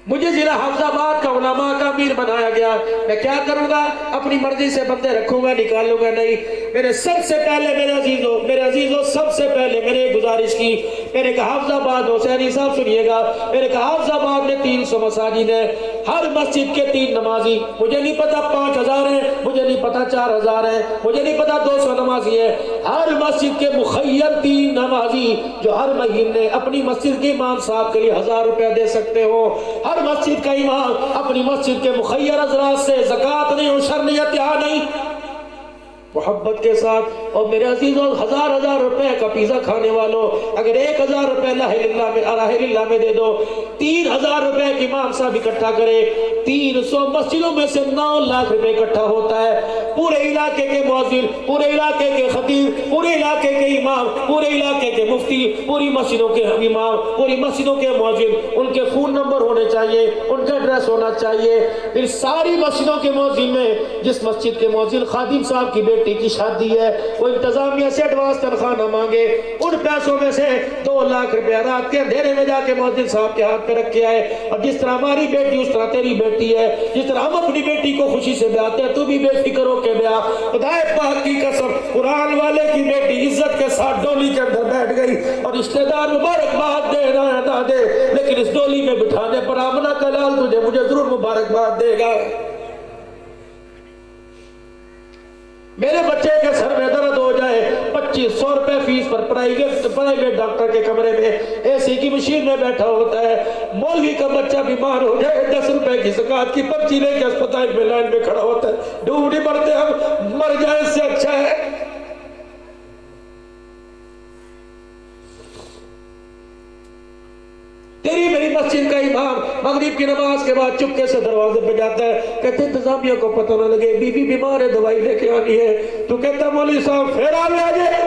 مجھے ضلع حافظ آباد کا علماء کا امیر بنایا گیا, میں کیا کروں گا؟ اپنی مرضی سے بندے رکھوں گا, نکالوں گا نہیں. میرے سب سے پہلے میرے عزیزوں سب سے پہلے میں نے گزارش کی, میں نے کہا حافظ آباد, حسینی صاحب سنیے گا, میں نے کہا حافظ آباد میں 300 مساجد ہیں, ہر مسجد کے 3 نمازی, مجھے نہیں پتا 5,000 ہیں, مجھے نہیں پتا 4,000 ہیں, مجھے نہیں پتا 200 نمازی ہیں. ہر مسجد کے مخیر 3 نمازی جو ہر مہینے اپنی مسجد کے امام صاحب کے لیے 1,000 روپیہ دے سکتے ہو. ہر مسجد کا امام اپنی مسجد کے مخیر حضرات سے زکوٰۃ نہیں, عشر نہیں, عطیہ نہیں, محبت کے ساتھ. اور میرے عزیزوں 1000 روپے کا پیزا کھانے والوں اگر 1000 روپے لا الہ الا اللہ میں دے دو, 3000 روپے کی امام صاحب اکٹھا کرے, 300 مسجدوں میں سے 9 لاکھ روپے اکٹھا ہوتا ہے. پورے علاقے کے مؤذن, پورے علاقے کے خطیب, پورے علاقے کے امام, پورے علاقے کے مفتی, پوری مسجدوں کے امام, پوری مسجدوں کے مؤذن, ان کے فون نمبر ہونے چاہیے, ان کا ایڈریس ہونا چاہیے. پھر ساری مسجدوں کے مؤذن میں جس مسجد کے مؤذن خادم صاحب کی بیٹی کی شادی ہے وہ انتظامیہ سے ایڈوانس تنخواہ نہ مانگے, ان پیسوں میں سے 2 لاکھ روپے رات کے اندھیرے میں جا کے مؤذن صاحب کے ہاتھ پہ رکھ کے آئے. اور جس طرح ہماری بیٹی اس طرح تیری بیٹی ہے, جس طرح ہم اپنی بیٹی کو خوشی سے بیاتے ہیں تو بھی بے فکر ہو کے بیا. خدا پاک کی قسم قرآن والے کی بیٹی عزت کے ساتھ ڈولی کے اندر بیٹھ گئی اور رشتہ دار مبارکباد دے نہ دے لیکن اس ڈولی میں بٹھانے پر آمنہ کا لال تجھے مجھے ضرور مبارکباد دے گا. میرے بچے کے سر میں درد ہو جائے 2500 روپے فیس پر پرائیویٹ ڈاکٹر کے کمرے میں اے سی کی مشین میں بیٹھا ہوتا ہے. مولوی کا بچہ بیمار ہو جائے 10 روپے کی زکات کی پرچی لے کے اسپتال میں لائن میں کھڑا ہوتا ہے. ڈوبی مرتے ہم مر جائے اس سے اچھا ہے. تیری میری مسجد کا امام مغرب کی نماز کے بعد چپکے سے دروازے پہ جاتا ہے, کہتے انتظامیہ کو پتہ نہ لگے, بی بی بیمار ہے دوائی لے کے آنی ہے. تو کہتا مولوی صاحب پھیرا میں آ جائے.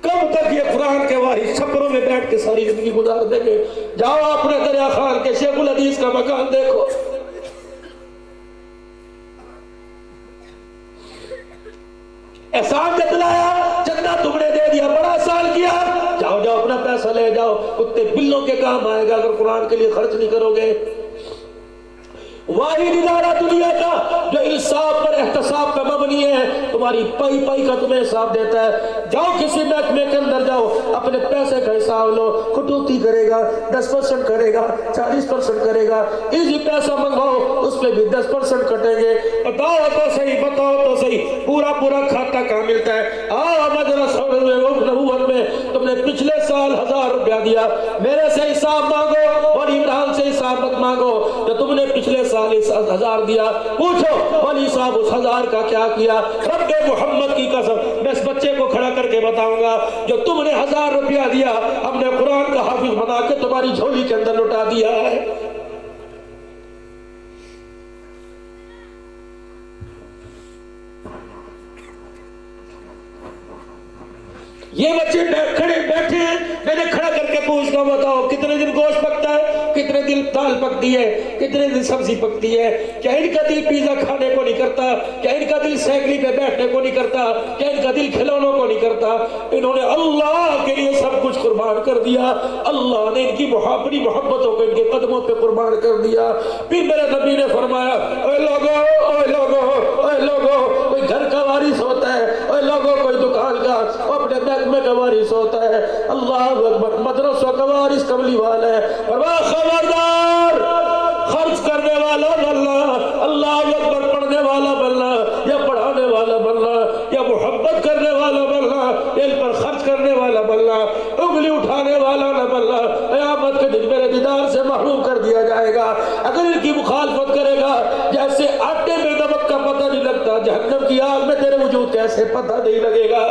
کب تک یہ قرآن کے وارث چھپروں میں بیٹھ کے ساری زندگی گزار دیں گے؟ جاؤ اپنے دریا خان کے شیخ الحدیث کا مکان دیکھو. احسان جتلایا, چندہ تم نے دے دیا, بڑا احسان کیا, جاؤ جاؤ اپنا پیسہ لے جاؤ. کتے بلوں کے کام آئے گا اگر قرآن کے لیے خرچ نہیں کرو گے. واحد ادارہ دنیا کا جو انصاف پر احتساب کا مبنی ہے, تمہاری پائی پائی کا تمہیں حساب دیتا ہے. جاؤ کسی محکمے کے اندر جاؤ, اپنے پیسے کا حساب لو. کٹوتی کرے گا 10% کرے گا, 40% کرے گا. ایزی پیسہ منگواؤ اس پہ بھی 10% کٹیں گے. بتاؤ تو صحیح, بتاؤ تو صحیح, پورا کھاتا کہاں ملتا ہے؟ نبوت میں تم نے پچھلے سال 1000 روپیہ دیا, میرے سے حساب مانگو اور عمران سے حساب مت مانگو. جو تم نے پچھلے سال 1000 دیا, پوچھو ولی صاحب اس 1000 کا کیا کیا. رب محمد کی قسم میں اس بچے کو کھڑا کر کے بتاؤں گا, جو تم نے 1000 روپیہ دیا ہم نے قرآن کا حافظ بنا کے تمہاری جھولی کے اندر لٹا دیا ہے. یہ بچے بیٹھے ہیں, میں نے کھڑا کر کے پوچھتا ہوں بتاؤ کتنے دن گوشت پکتا ہے, کتنے دن دال پکتی ہے, کتنے دن سبزی پکتی ہے. کیا ان کا دل پیزا کھانے کو نہیں کرتا؟ کیا ان کا دل سائیکل پہ بیٹھنے کو نہیں کرتا؟ کیا ان کا دل کھلونوں کو نہیں کرتا؟ انہوں نے اللہ کے لیے سب کچھ قربان کر دیا. اللہ نے ان کی اپنی محبتوں کو ان کے قدموں پہ قربان کر دیا. پھر میرے نبی نے فرمایا, اے لوگوں کوئی گھر کا وارث ہوتا ہے, اے لوگوں کوئی دکان کا, اپنے محکمے کا وارث ہوتا ہے. اللہ اکبر, مدرسوں کا وارث کملی والا ہے. اور خبردار, خرچ کرنے والا بننا, اللہ اکبر پڑھنے والا بننا یا پڑھانے والا بننا یا محبت کرنے والا بننا, ان پر خرچ کرنے والا بننا, انگلی اٹھانے والا نہ بننا. قیامت کے دن میرے دیدار سے محروم کر دیا جائے گا. اگر ان کی مخالفت کرے گا جیسے آٹے میں نمک کا پتہ نہیں لگتا, جہنم کی آگ میں تیرے وجود کیسے پتہ نہیں لگے گا.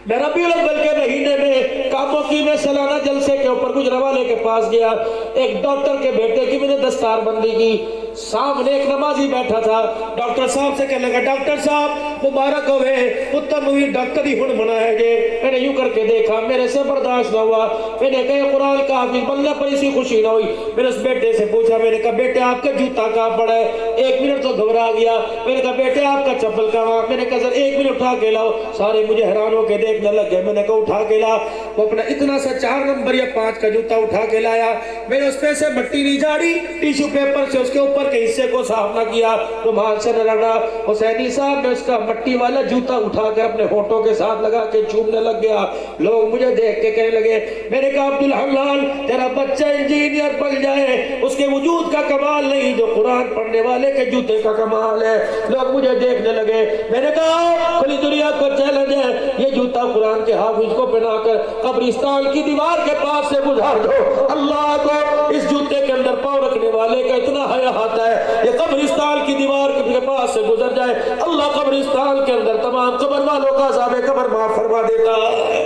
میں ربیع الاول کے مہینے میں کاموں کی میں سالانہ جلسے کے اوپر گجرانوالے کے پاس گیا. ایک ڈاکٹر کے بیٹے کی میں نے دستار بندی کی. سامنے ایک نمازی بیٹھا تھا. ڈاکٹر صاحب سے کہنے لگا, ڈاکٹر صاحب مبارک ہوئے, پتر نوی ڈاکٹر ہی ہن بنایا گئے. میں نے یوں کر کے دیکھا, میرے سے برداشت نہ ہوا. میں نے کہا قرآن کا حافظ بننے پر اسی خوشی نہ ہوئی. میں نے اس بیٹے سے پوچھا, میں نے کہا بیٹے آپ کا جوتا کہاں پڑا ہے؟ 1 منٹ تو گھبرا گیا. میں نے کہا بیٹے آپ کا چپل کہاں؟ میں نے کہا سر 1 منٹ اٹھا کے لاؤ. سارے مجھے حیران ہو کے دیکھنے لگ گئے. میں نے کہا اٹھا کے لا. وہ اپنا اتنا سا 4 نمبر یا 5 کا جوتا اٹھا کے لایا. میں نے اس پہ سے مٹی نہیں جھاڑی, ٹیشو پیپر سے اس کے اوپر کے حصے کو صاف نہ کیا, رومال سے نہ رگڑا. حسینی صاحب نے اس کا پٹی والا جوتا اٹھا کر اپنے ہونٹوں کے ساتھ لگا کے چومنے لگ گیا. لوگ مجھے دیکھ کے کہنے لگے. میں نے کہا عبدالحلال تیرا بچہ انجینئر بن جائے اس کے وجود کا کمال نہیں جو قرآن پڑھنے والے کے جوتے کا کمال ہے. لوگ مجھے دیکھنے لگے. میں نے کہا کھلی دنیا کو چیلنج ہے, یہ جوتا قرآن کے حافظ کو پہنا کر قبرستان کی دیوار کے پاس سے گزار دو. اللہ کو اس جوتے کے اندر پاؤں رکھنے والے کا اتنا حیا آتا ہے, یہ قبرستان کی دیوار کے پاس سے گزر جائے, اللہ قبرستان کے اندر تمام قبر والوں کا عذاب قبر معاف فرما دیتا ہے.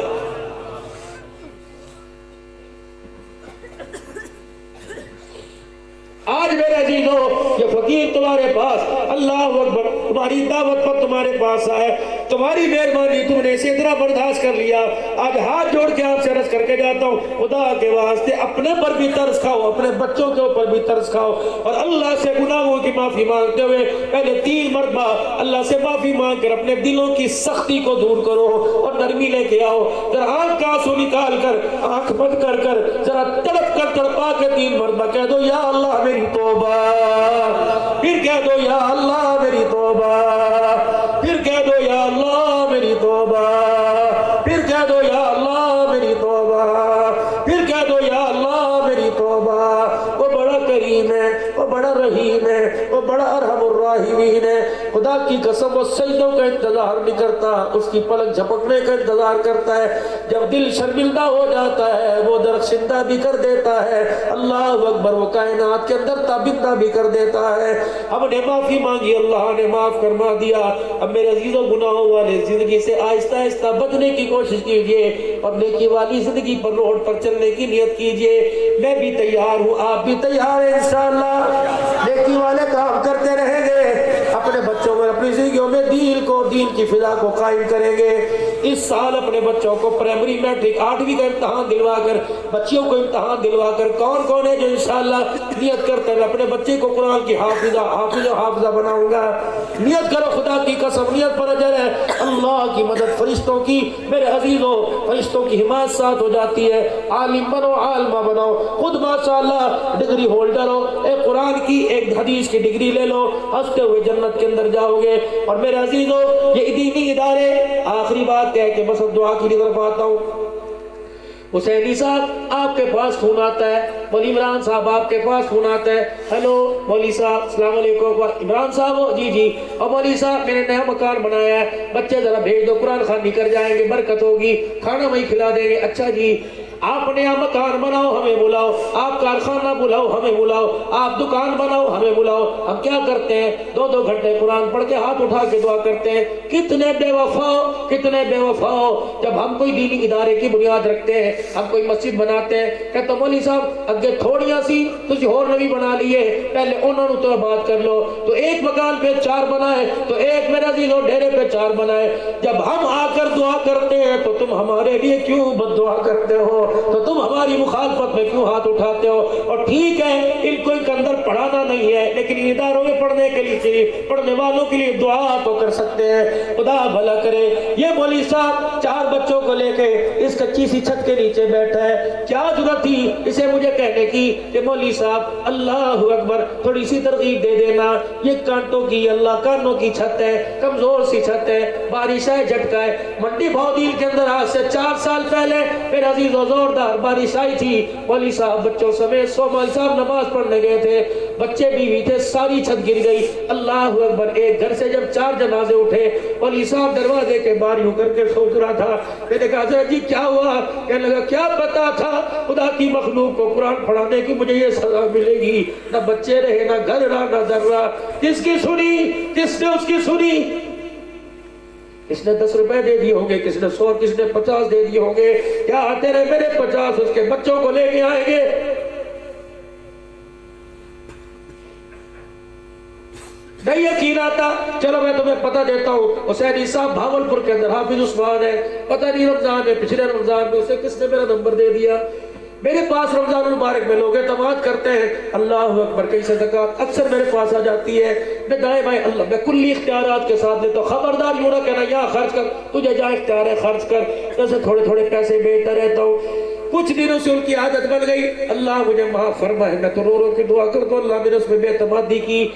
آج میرے عزیزوں یہ فقیر تمہارے پاس, اللہ اکبر, تمہاری دعوت پر تمہارے پاس آئے, تمہاری مہربانی, تم نے اسے اتنا برداشت کر لیا. آج ہاتھ جوڑ کے آپ سے عرض کر کے جاتا ہوں, خدا کے واسطے اپنے پر بھی ترس کھاؤ, اپنے بچوں کے اوپر بھی ترس کھاؤ, اور اللہ سے گناہوں کی معافی مانگتے ہوئے پہلے 3 مرتبہ اللہ سے معافی مانگ کر اپنے دلوں کی سختی کو دور کرو اور نرمی لے کے آؤ. ذرا آنکھ کا آنسو نکال کر, آنکھ بند کر کر ذرا تڑپ کر تڑپا کے 3 مرتبہ کہہ دو یا اللہ میری توبہ, پھر کہہ دو یا اللہ میری توبہ, پھر کہہ دو یا اللہ میری توبہ, پھر کہہ دو یا اللہ میری توبہ, پھر کہہ دو یا اللہ میری توبہ. وہ بڑا کریم ہے, وہ بڑا رحیم ہے, وہ بڑا ارحم الراحمین ہے. خدا کی قسم وہ سجدوں کا انتظار نہیں کرتا, اس کی پلک جھپکنے کا انتظار کرتا ہے. جب دل شرمندہ ہو جاتا ہے وہ درخشندہ بھی کر دیتا ہے. اللہ اکبر, وہ کائنات کے اندر تابندہ بھی کر دیتا ہے. ہم نے معافی مانگی, اللہ نے معاف فرما دیا. اب میرے عزیزوں گناہوں والے زندگی سے آہستہ آہستہ بچنے کی کوشش کیجئے اور نیکی والی زندگی پر روڈ پر چلنے کی نیت کیجئے. میں بھی تیار ہوں, آپ بھی تیار ہیں انشاءاللہ. نیکی والے کام کرتے رہیں گے, اپنے بچوں میں اپنی زندگیوں میں دین کی فضا کو قائم کریں گے. اس سال اپنے بچوں کو پرائمری میٹرک 8ویں کا امتحان دلوا کر, بچیوں کو امتحان دلوا کر, کون ہے جو انشاءاللہ نیت کرتے ہیں اپنے بچے کو قرآن کی حافظہ بناؤں گا. نیت کرو, خدا کی قسم نیت پر اجر ہے. اللہ کی مدد, فرشتوں کی, میرے عزیزوں فرشتوں کی حمایت ساتھ ہو جاتی ہے. عالم بنو, عالمہ بنو, خود ماشاءاللہ ڈگری ہولڈر ہو, ایک قرآن کی ایک حدیث کی ڈگری لے لو, ہنستے ہوئے جنت کے اندر جاؤ گے. اور میرے عزیزوں یہ دینی ادارے, آخری بات کہہ کے بس دعا کی طرف آتا ہوں. حسینی صاحب آپ کے پاس فون آتا ہے, مولی عمران صاحب آپ کے پاس فون آتا ہے, ہیلو مولی صاحب السلام علیکم, عمران صاحب ہو, جی اور مولی صاحب میں نے نیا مکان بنایا ہے, بچے ذرا بھیج دو, قرآن خوانی کر جائیں گے, برکت ہوگی, کھانا وہی کھلا دیں گے. اچھا جی, آپ نیا مکان بناؤ ہمیں بلاؤ, آپ کارخانہ بلاؤ ہمیں بلاؤ, آپ دکان بناؤ ہمیں بلاؤ. ہم کیا کرتے ہیں, 2 گھنٹے قرآن پڑھ کے ہاتھ اٹھا کے دعا کرتے ہیں. کتنے بے وفا ہو. جب ہم کوئی دینی ادارے کی بنیاد رکھتے ہیں, ہم کوئی مسجد بناتے ہیں, کہتا مولوی صاحب اگے تھوڑیاں سی تسی اور نبی بنا لیے, پہلے انہوں نے تو بات کر لو. تو ایک مکان پہ 4 بنائے, تو ایک میرا عزیزوں ڈیرے پہ 4 بنائے. جب ہم آ کر دعا کرتے ہیں تو تم ہمارے لیے کیوں بد دعا کرتے ہو, تو تم ہماری مخالفت میں کیوں ہاتھ اٹھاتے ہو. اور ٹھیک ہے ان کو کے اندر پڑھانا نہیں ہے, لیکن اداروں میں پڑھنے کے لیے, پڑھنے والوں کے لیے دعا تو کر سکتے ہیں. خدا بھلا کرے. یہ مولوی صاحب 4 بچوں کو لے کے اس کچی سی چھت کے نیچے بیٹھا ہے, کیا ضرورت تھی اسے مجھے کہنے کی کہ مولوی صاحب اللہ اکبر تھوڑی سی ترغیب دے دینا, یہ کانٹوں کی اللہ کانوں کی چھت ہے, کمزور سی چھت ہے, بارش ہے, جھٹکا ہے. منڈی بھودیل کے اندر آج سے 4 سال پہلے میرے عزیزوں زوردار بارش آئی تھی. مولوی صاحب بچوں سمیت 100 مولوی صاحب نماز پڑھنے گئے تھے, بچے بیوی تھے, ساری چھت گر گئی. اللہ اکبر. ایک گھر سے جب 4 جنازے اٹھے, مولوی صاحب دروازے کے باہر یوں کر کے سوچ رہا تھا. میں نے کہا حضرت جی کیا ہوا؟ کہنے لگا کیا پتا تھا خدا کی مخلوق کو قرآن پڑھانے کی مجھے یہ سزا ملے گی, نہ بچے رہے, نہ گھر رہا, نہ در رہا. کس کی سنی, کس نے اس کی سنی؟ کس نے 10 روپے دے دیے ہوں گے, کس نے 100, کس نے 50 دے دیے ہوں گے. کیا تیرے میرے 50 اس کے بچوں کو لے کے آئیں گے؟ نہیں یقین آتا. چلو میں تمہیں پتہ دیتا ہوں, حسینی صاحب بھاولپور کے اندر حافظ عثمان ہے. پتہ نہیں رمضان میں, پچھلے رمضان میں اسے کس نے میرا نمبر دے دیا. میرے پاس رمضان المبارک میں لوگ اعتماد کرتے ہیں, اللہ اکبر, کئی صدقات اکثر میرے پاس آ جاتی ہے. میں دائیں بائیں اللہ, میں کلی اختیارات کے ساتھ دیتا ہوں. خبردار یوں نہ کہنا یہاں خرچ کر, تجھے جہاں اختیار ہے خرچ کر. جیسے تھوڑے تھوڑے پیسے بھیجتا رہتا ہوں. کچھ دنوں سے ان کی عادت بن گئی, اللہ مجھے معاف فرمائے, میں تو رو رو کے دعا کرتا ہوں, اللہ میرے اس میں بے اعتمادی کی.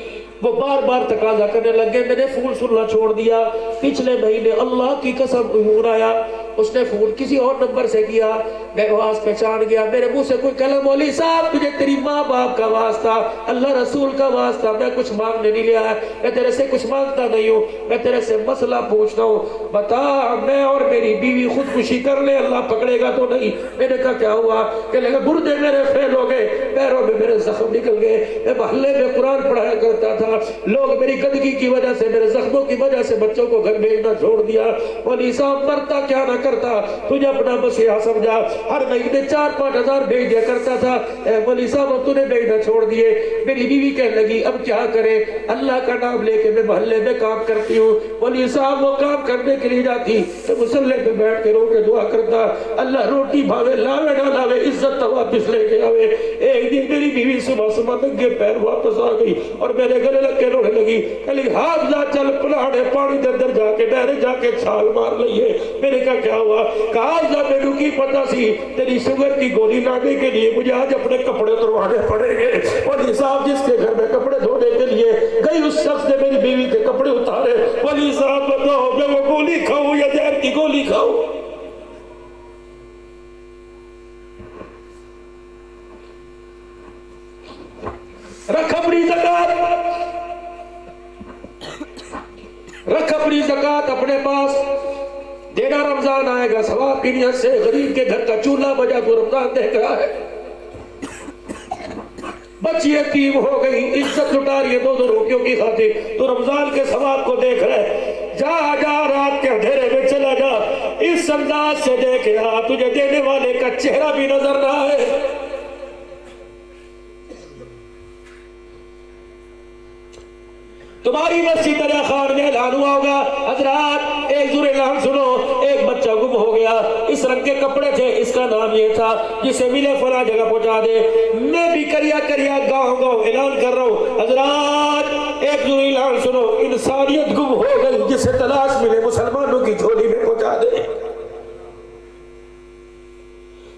وہ بار بار تقاضا کرنے لگے، میں نے فون سننا چھوڑ دیا۔ پچھلے مہینے اللہ کی قسم فون آیا، اس نے فون کسی اور نمبر سے کیا، میں آواز پہچان گیا، میرے منہ سے کوئی کلم، مولوی صاحب مجھے تیری ماں باپ کا واسطہ، اللہ رسول کا واسطہ، میں کچھ مانگنے نہیں لیا ہے، میں تیرے سے کچھ مانگتا نہیں ہوں، میں تیرے سے مسئلہ پوچھتا ہوں، بتا میں اور میری بیوی خودکشی کر لے اللہ پکڑے گا تو نہیں؟ میں نے کہا کیا ہوا؟ کہ لگا گردے میرے فیل ہو گئے، پیروں میں میرے زخم نکل گئے، میں محلے میں قرآن پڑھایا کرتا تھا، لوگ میری گندگی کی وجہ سے، میرے زخموں کی وجہ سے بچوں کو گھر بھیجنا چھوڑ دیا۔ مولوی صاحب مرتا کیا نہ کرتا، تجھے اپنا مسیحا سمجھا، ہر مہینے 4-5 ہزار بھیج دیا کرتا تھا، اے مولوی صاحب اب تُونے بھیجنا چھوڑ دیے۔ میری بیوی کہنے لگی اب کیا کرے، اللہ کا نام لے کے میں محلے میں کام کرتی ہوں۔ مولوی صاحب وہ کام کرنے کے لیے جاتی تو مصلے پہ بیٹھ کے رو کے دعا کرتا، اللہ روٹی بھاوے لاوے نہ لاوے عزت تو واپس لے کے آوے۔ ایک دن میری بیوی صبح ننگے پیر واپس آ گئی اور میرے گلے لگ کے رونے لگی، کہلی حافظہ چل پلاڑے پانی دے اندر جا کے نہرے جا کے چھال مار لئیے۔ میں نے کہا کیا ہوا؟ کہا حافظہ میرے کی پتہ سی تیری شوگر کی گولی لانے کے لیے مجھے آج اپنے کپڑے دھوانے پڑیں گے۔ ولی صاحب جس کے گھر میں کپڑے دھونے کے لیے گئی اس شخص نے میری بیوی کے کپڑے اتارے۔ ولی صاحب بتاؤ میں وہ گولی کھاؤں یا زہر کی گولی کھاؤں؟ رکھ اپنی زکات، رکھ اپنی زکات اپنے پاس، دینا رمضان آئے گا ثواب کی نیت سے، غریب کے گھر کا چولہا بجا تو رمضان دیکھ رہا ہے، بچی یتیم ہو گئی عزت لٹا رہی ہے 2 روٹیوں کی خاطر، تو رمضان کے ثواب کو دیکھ رہے، جا رات کے اندھیرے میں چلا جا، اس انداز سے دیکھ آ تجھے دینے والے کا چہرہ بھی نظر نہ آئے۔ تمہاری مسجد دریا خان میں اعلان ہوا ہوگا، حضرات ایک ضرور اعلان سنو، ایک بچہ گم ہو گیا، اس رنگ کے کپڑے تھے، اس کا نام یہ تھا، جسے ملے فلاں جگہ پہنچا دے۔ میں بھی کریا گاؤں اعلان کر رہا ہوں، حضرات ایک ضرور اعلان سنو، انسانیت گم ہو گئی، جسے تلاش ملے مسلمانوں کی جھولی میں پہنچا دے۔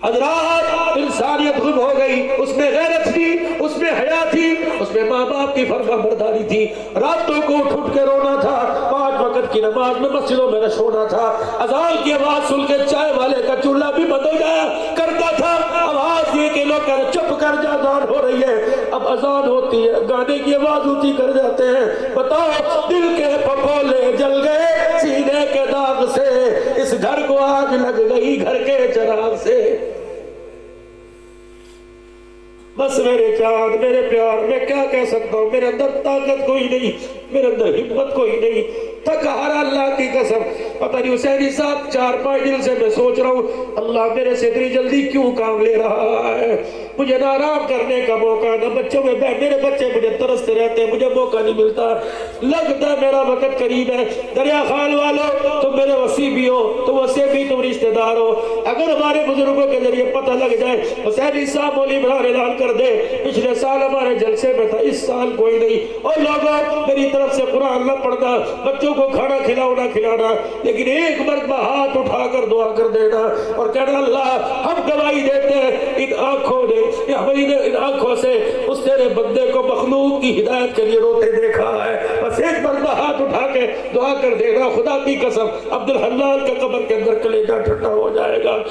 حضرات انسانیت گم ہو گئی، اس میں غیرت تھی، اس میں حیا تھی، اس میں ماں باپ کی فرما برداری تھی، راتوں کو اٹھ کے رونا تھا، 5 وقت کی نماز میں مسجدوں میں رش ہونا تھا، اذان کی آواز سن کے چائے والے کا چولہا بھی بند ہو جایا کرتا تھا، آواز یہ کہ لوگ کہتے چپ کر جا اذان ہو رہی ہے، اب اذان ہوتی ہے گانے کی آواز اونچی کر جاتے ہیں۔ بتاؤ دل کے پھپھولے جل گئے سینے کے داغ سے، اس گھر کو آگ لگ گئی گھر کے چراغ سے۔ بس میرے چاند میرے پیار، میں کیا کہہ سکتا ہوں، میرے اندر طاقت کوئی نہیں، میرے اندر ہمت کوئی نہیں، تھکا ہارا اللہ کی قسم۔ پتہ نہیں حسینی صاحب 4-5 دن سے میں سوچ رہا ہوں اللہ میرے سے اتنی جلدی کیوں کام لے رہا ہے، مجھے نہ آرام کرنے کا موقع، نہ بچوں میں میرے بچے مجھے ترستے رہتے ہیں، مجھے موقع نہیں ملتا، لگتا ہے میرا وقت قریب ہے۔ دریا خان والوں تم میرے وسیع بھی ہو، تم وسیع بھی تم رشتہ دار ہو، اگر ہمارے بزرگوں کے ذریعے پتہ لگ جائے حسینی صاحب مولوی عمران اعلان کر دے پچھلے سال ہمارے جلسے میں تھا اس سال کوئی نہیں، اور لوگوں میری طرف سے قرآن نہ پڑھنا، بچوں کو کھانا کھلانا، لیکن ایک مرتبہ ہاتھ اٹھا کر دعا کر دینا اور کہنا اللہ ہم گواہی دیتے ہیں ان آنکھوں سے اس تیرے بندے کو مخلوق کی ہدایت کے لیے روتے دیکھا ہے، بس ایک مرتبہ ہاتھ اٹھا کے دعا کر دینا، خدا کی قسم عبدالحنان کے قبر کے اندر کلیجہ ٹھنڈا ہو جائے گا۔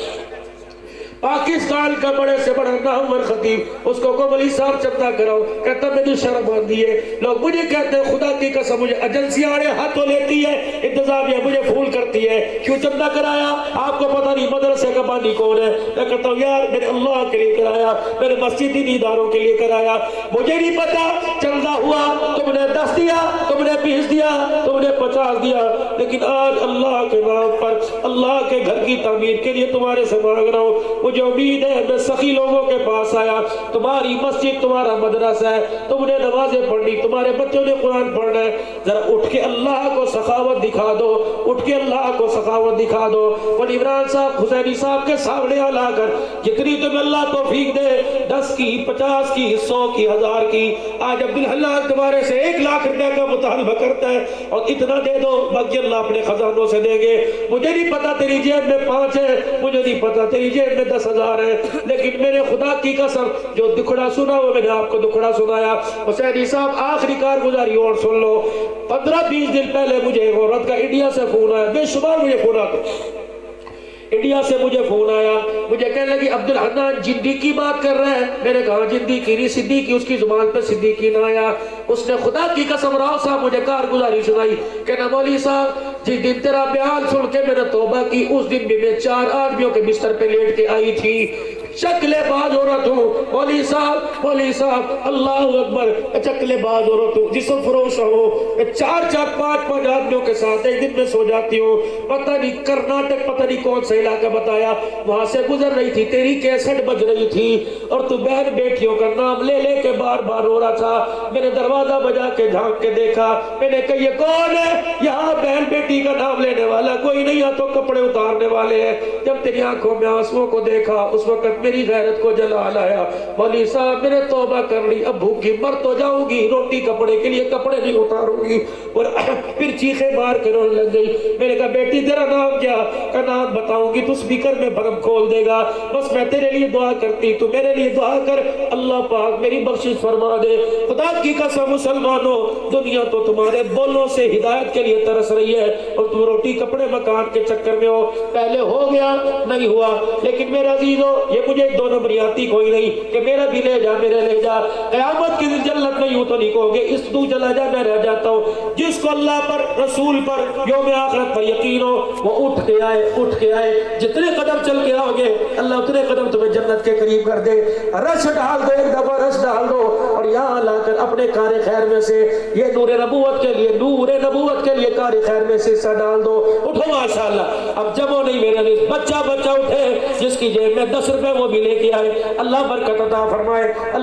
پاکستان کا بڑے سے بڑا نامور خطیب، اس کو مولوی صاحب چندہ کراؤ، کہتا مجھے شرم آتی ہے، لوگ مجھے کہتے ہیں خدا کی قسم مجھے ایجنسی آڑے ہاتھوں لیتی ہے، انتظامیہ مجھے پھول کرتی ہے، کیوں چندہ کرایا؟ آپ کو پتہ نہیں مدرسے کا بانی کون ہے؟ میں کہتا ہوں یار میرے اللہ کے لیے کرایا، میرے مسجدی اداروں کے لیے کرایا، مجھے نہیں پتا چندہ ہوا تم نے 10 دیا، تم نے 20 دیا، تم نے 50 دیا، لیکن آج اللہ کے نام پر اللہ کے گھر کی تعمیر کے لیے تمہارے سے مانگ رہا ہوں، مجھے امید ہے میں سخی لوگوں کے پاس آیا، تمہاری مسجد تمہارا مدرسہ ہے، تم نے نمازیں پڑھنی، تمہارے بچوں نے قرآن پڑھنا ہے، ذرا اٹھ کے اللہ کو سخاوت دکھا دو، اٹھ کے اللہ کو سخاوت دکھا دو۔ ولی عمران صاحب حسینی صاحب کے سامنے لا کر جتنی تمہیں اللہ توفیق دے، 10 کی 50 کی 100 کی 1000 کی، آج عبدالحلال تمہارے سے 1 لاکھ روپے کا مطالبہ کرتا ہے اور اتنا دے دو باقی اللہ اپنے خزانوں سے دے گے، مجھے نہیں پتا تیری جیب میں 5 ہے، مجھے نہیں پتا تیری جیب میں 10 10,000 ہیں، لیکن میرے خدا کی قسم جو دکھڑا سنا وہ میں نے آپ کو دکھڑا سنایا۔ حسینی صاحب آخری کارگزاری اور سن لو، 15-20 دن پہلے مجھے ایک عورت کا انڈیا سے فون آیا، بے شمار مجھے فون آتا، انڈیا سے مجھے فون آیا، مجھے کہنے لگی عبدالحنان جندی کی بات کر رہے ہیں؟ میں نے کہا جندی کی نہیں، صدیقی، اس کی زبان پہ صدیقی نہ آیا۔ اس نے خدا کی قسم راؤ صاحب مجھے کارگزاری سنائی کہ نا مولوی صاحب جس دن تیرا بیان سن کے میں نے توبہ کی، اس دن بھی میں 4 آدمیوں کے بستر پہ لیٹ کے آئی تھی، شکل باز عورت ہوں مولوی صاحب اللہ اکبر، شکل باز عورت ہوں، جسم فروش ہوں، میں 4-5 آدمیوں کے ساتھ ایک دن میں سو جاتی ہوں، پتہ نہیں کرناٹک پتہ نہیں کون سا علاقہ بتایا، وہاں سے گزر رہی تھی، تیری کیسٹ بج رہی تھی اور تو بہن بیٹیوں کا نام لے لے کے بار بار رو رہا تھا۔ میں نے دروازہ بجا کے جھانک کے دیکھا، میں نے کہا یہ کون ہے؟ یہاں بہن بیٹی کا نام لینے والا کوئی نہیں، یہاں تو کپڑے اتارنے والے ہیں۔ جب تیری آنکھوں میں آنسوؤں کو دیکھا اس وقت میری غیرت کو جلال آیا، مولوی صاحب میں نے توبہ کر لی، اب بھوکی مر تو جاؤں گی، روٹی کپڑے کے لیے کپڑے نہیں اتاروں گی۔ اور پھر چیخے مار کے رونے لگ گئی۔ میں نے کہا بیٹی تیرا نام کیا؟ کا نام بتاؤں گی تو اسپیکر میں بھرم کھول دے گا، بس میں تیرے لیے دعا کرتی، تو میرے لیے دعا کر، اللہ پاک میری بخشش فرما دے۔ خدا کی قسم مسلمانوں، دنیا تو تمہارے بولوں سے ہدایت کے لیے ترس رہی ہے اور تم روٹی کپڑے مکان کے چکر میں ہو۔ پہلے ہو گیا نہیں ہوا، لیکن میرے عزیزو یہ مجھے 2 نمبری آتی کوئی نہیں کہ میرا بھی لے جا، میرے لے جا۔ قیامت کی دن جنت میں یوں تو نہیں کہو گے اس تو چلا جا میں رہ جاتا ہوں۔ جس کو اللہ پر، رسول پر، یوم آخرت پر یقین ہو وہ اٹھ کے آئے، جتنے قدم چل کے آؤ گے اللہ اتنے قدم تمہیں جنت کے قریب کر دے۔ رش ڈال دو، ایک دفعہ رش ڈال دو اور یہاں لا کر اپنے کار خیر میں سے یہ نور نبوت کے لیے کار خیر میں سے حصہ ڈال دو۔ اٹھو ماشاءاللہ، اب جب وہ نہیں میرے عزیز، بچہ اٹھے جس کی جیب میں 10 روپے وہ بھی لے کے آئے، اللہ برکت عطا فرمائے۔ اللہ